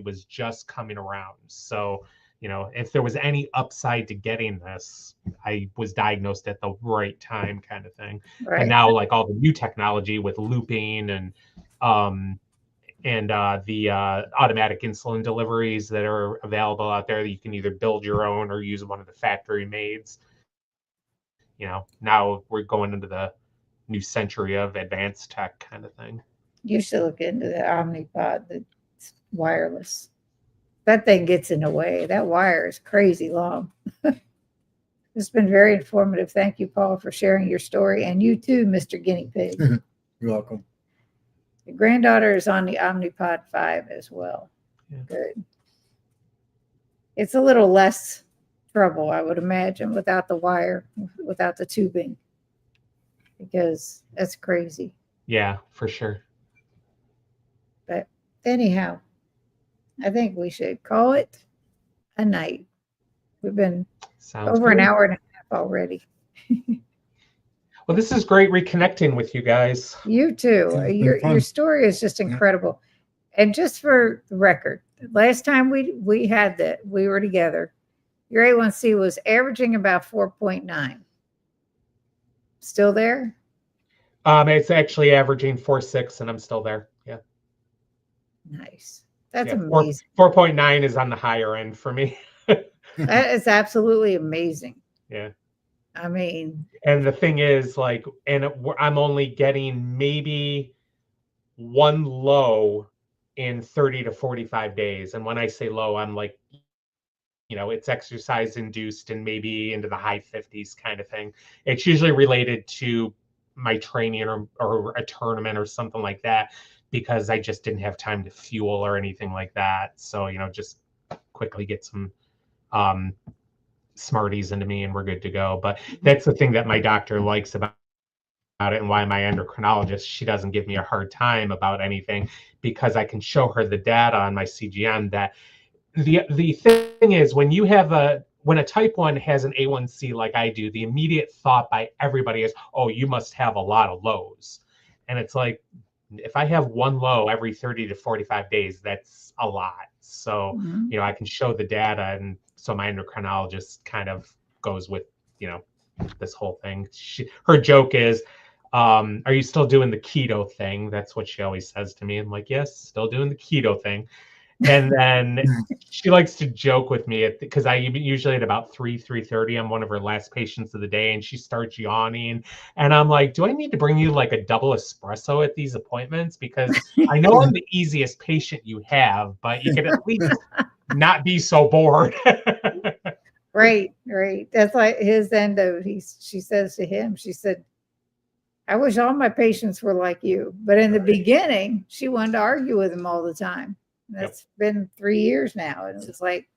was just coming around. So, you know, if there was any upside to getting this, I was diagnosed at the right time, kind of thing. Right. And now, like all the new technology with looping and the automatic insulin deliveries that are available out there, that you can either build your own or use one of the factory mades. You know, now we're going into the new century of advanced tech kind of thing. You should look into the Omnipod that's wireless. That thing gets in the way. That wire is crazy long. It's been very informative. Thank you, Paul, for sharing your story. And you too, Mr. Guinea Pig. You're welcome. Your granddaughter is on the Omnipod 5 as well. Yeah. Good. It's a little less trouble, I would imagine, without the wire, without the tubing, because that's crazy. Yeah, for sure. But anyhow, I think we should call it a night. We've been Sounds over an good. hour and a half already. Well, this is great reconnecting with you guys. You too. It's been Your fun. story is just incredible. And just for the record, last time we had that, we were together, your A1C was averaging about 4.9. Still there? It's actually averaging 4.6, and I'm still there. Yeah. Nice. That's Yeah, amazing. 4.9 is on the higher end for me. That is absolutely amazing. Yeah. I mean, And the thing is, like, I'm only getting maybe one low in 30 to 45 days. And when I say low, I'm like, you know, it's exercise induced and maybe into the high 50s kind of thing. It's usually related to my training or a tournament or something like that, because I just didn't have time to fuel or anything like that. So, you know, just quickly get some Smarties into me and we're good to go. But that's the thing that my doctor likes about it, and why my endocrinologist, she doesn't give me a hard time about anything, because I can show her the data on my CGM. That the thing is, when a type 1 has an A1C like I do, the immediate thought by everybody is, oh, you must have a lot of lows. And it's like, if I have one low every 30 to 45 days, that's a lot. So, you know, I can show the data. And so my endocrinologist kind of goes with, you know, this whole thing. Her joke is, are you still doing the keto thing? That's what she always says to me. I'm like, yes, still doing the keto thing. And then she likes to joke with me because I usually at about 3:30, I'm one of her last patients of the day, and she starts yawning. And I'm like, do I need to bring you like a double espresso at these appointments? Because I know I'm the easiest patient you have, but you could at least not be so bored. right. That's like his endo. She says to him, she said, I wish all my patients were like you. But in the beginning, she wanted to argue with him all the time. That's been 3 years now. And it's like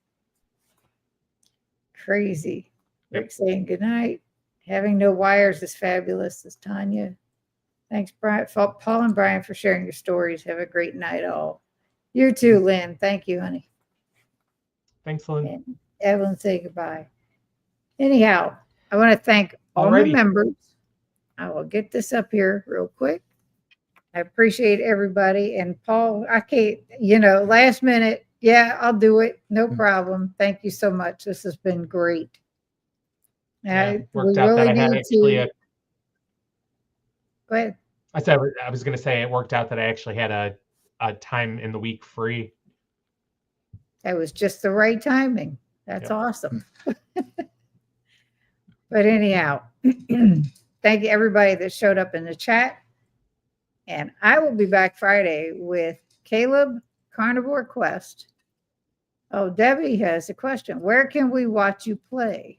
crazy. Rick saying goodnight. Having no wires is fabulous, says Tanya. Thanks, Brian, Paul and Brian, for sharing your stories. Have a great night, all. You too, Lynn. Thank you, honey. Thanks, Lynn. And Evelyn, say goodbye. Anyhow, I want to thank all my members. I will get this up here real quick. I appreciate everybody. And Paul, I can't, last minute. Yeah, I'll do it. No problem. Thank you so much. This has been great. Yeah, worked out that I had actually Go ahead. I was going to say it worked out that I actually had a time in the week free. That was just the right timing. That's awesome. But anyhow, thank you everybody that showed up in the chat. And I will be back Friday with Caleb Carnivore Quest. Oh, Debbie has a question. Where can we watch you play?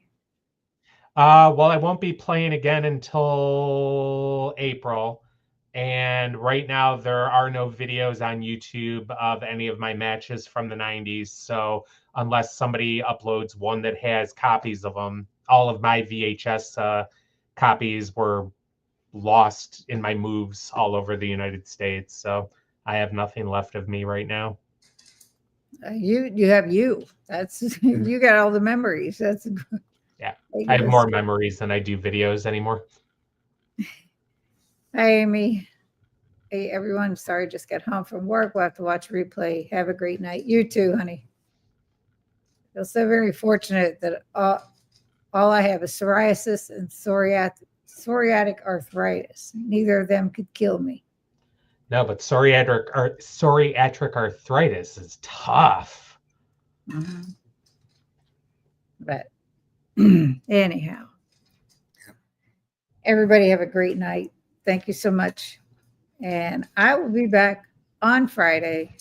Well, I won't be playing again until April. And right now there are no videos on YouTube of any of my matches from the 90s. So unless somebody uploads one that has copies of them, all of my VHS copies were lost in my moves all over the United States. So I have nothing left of me right now. You have you. That's you got all the memories. That's yeah. I have more memories than I do videos anymore. Hi, Amy. Hey, everyone. Sorry, just got home from work. We'll have to watch replay. Have a great night. You too, honey. feel so very fortunate that all I have is psoriasis and psoriatic arthritis. Neither of them could kill me. No, but psoriatic arthritis is tough. Mhm. But anyhow, everybody have a great night. Thank you so much. And I will be back on Friday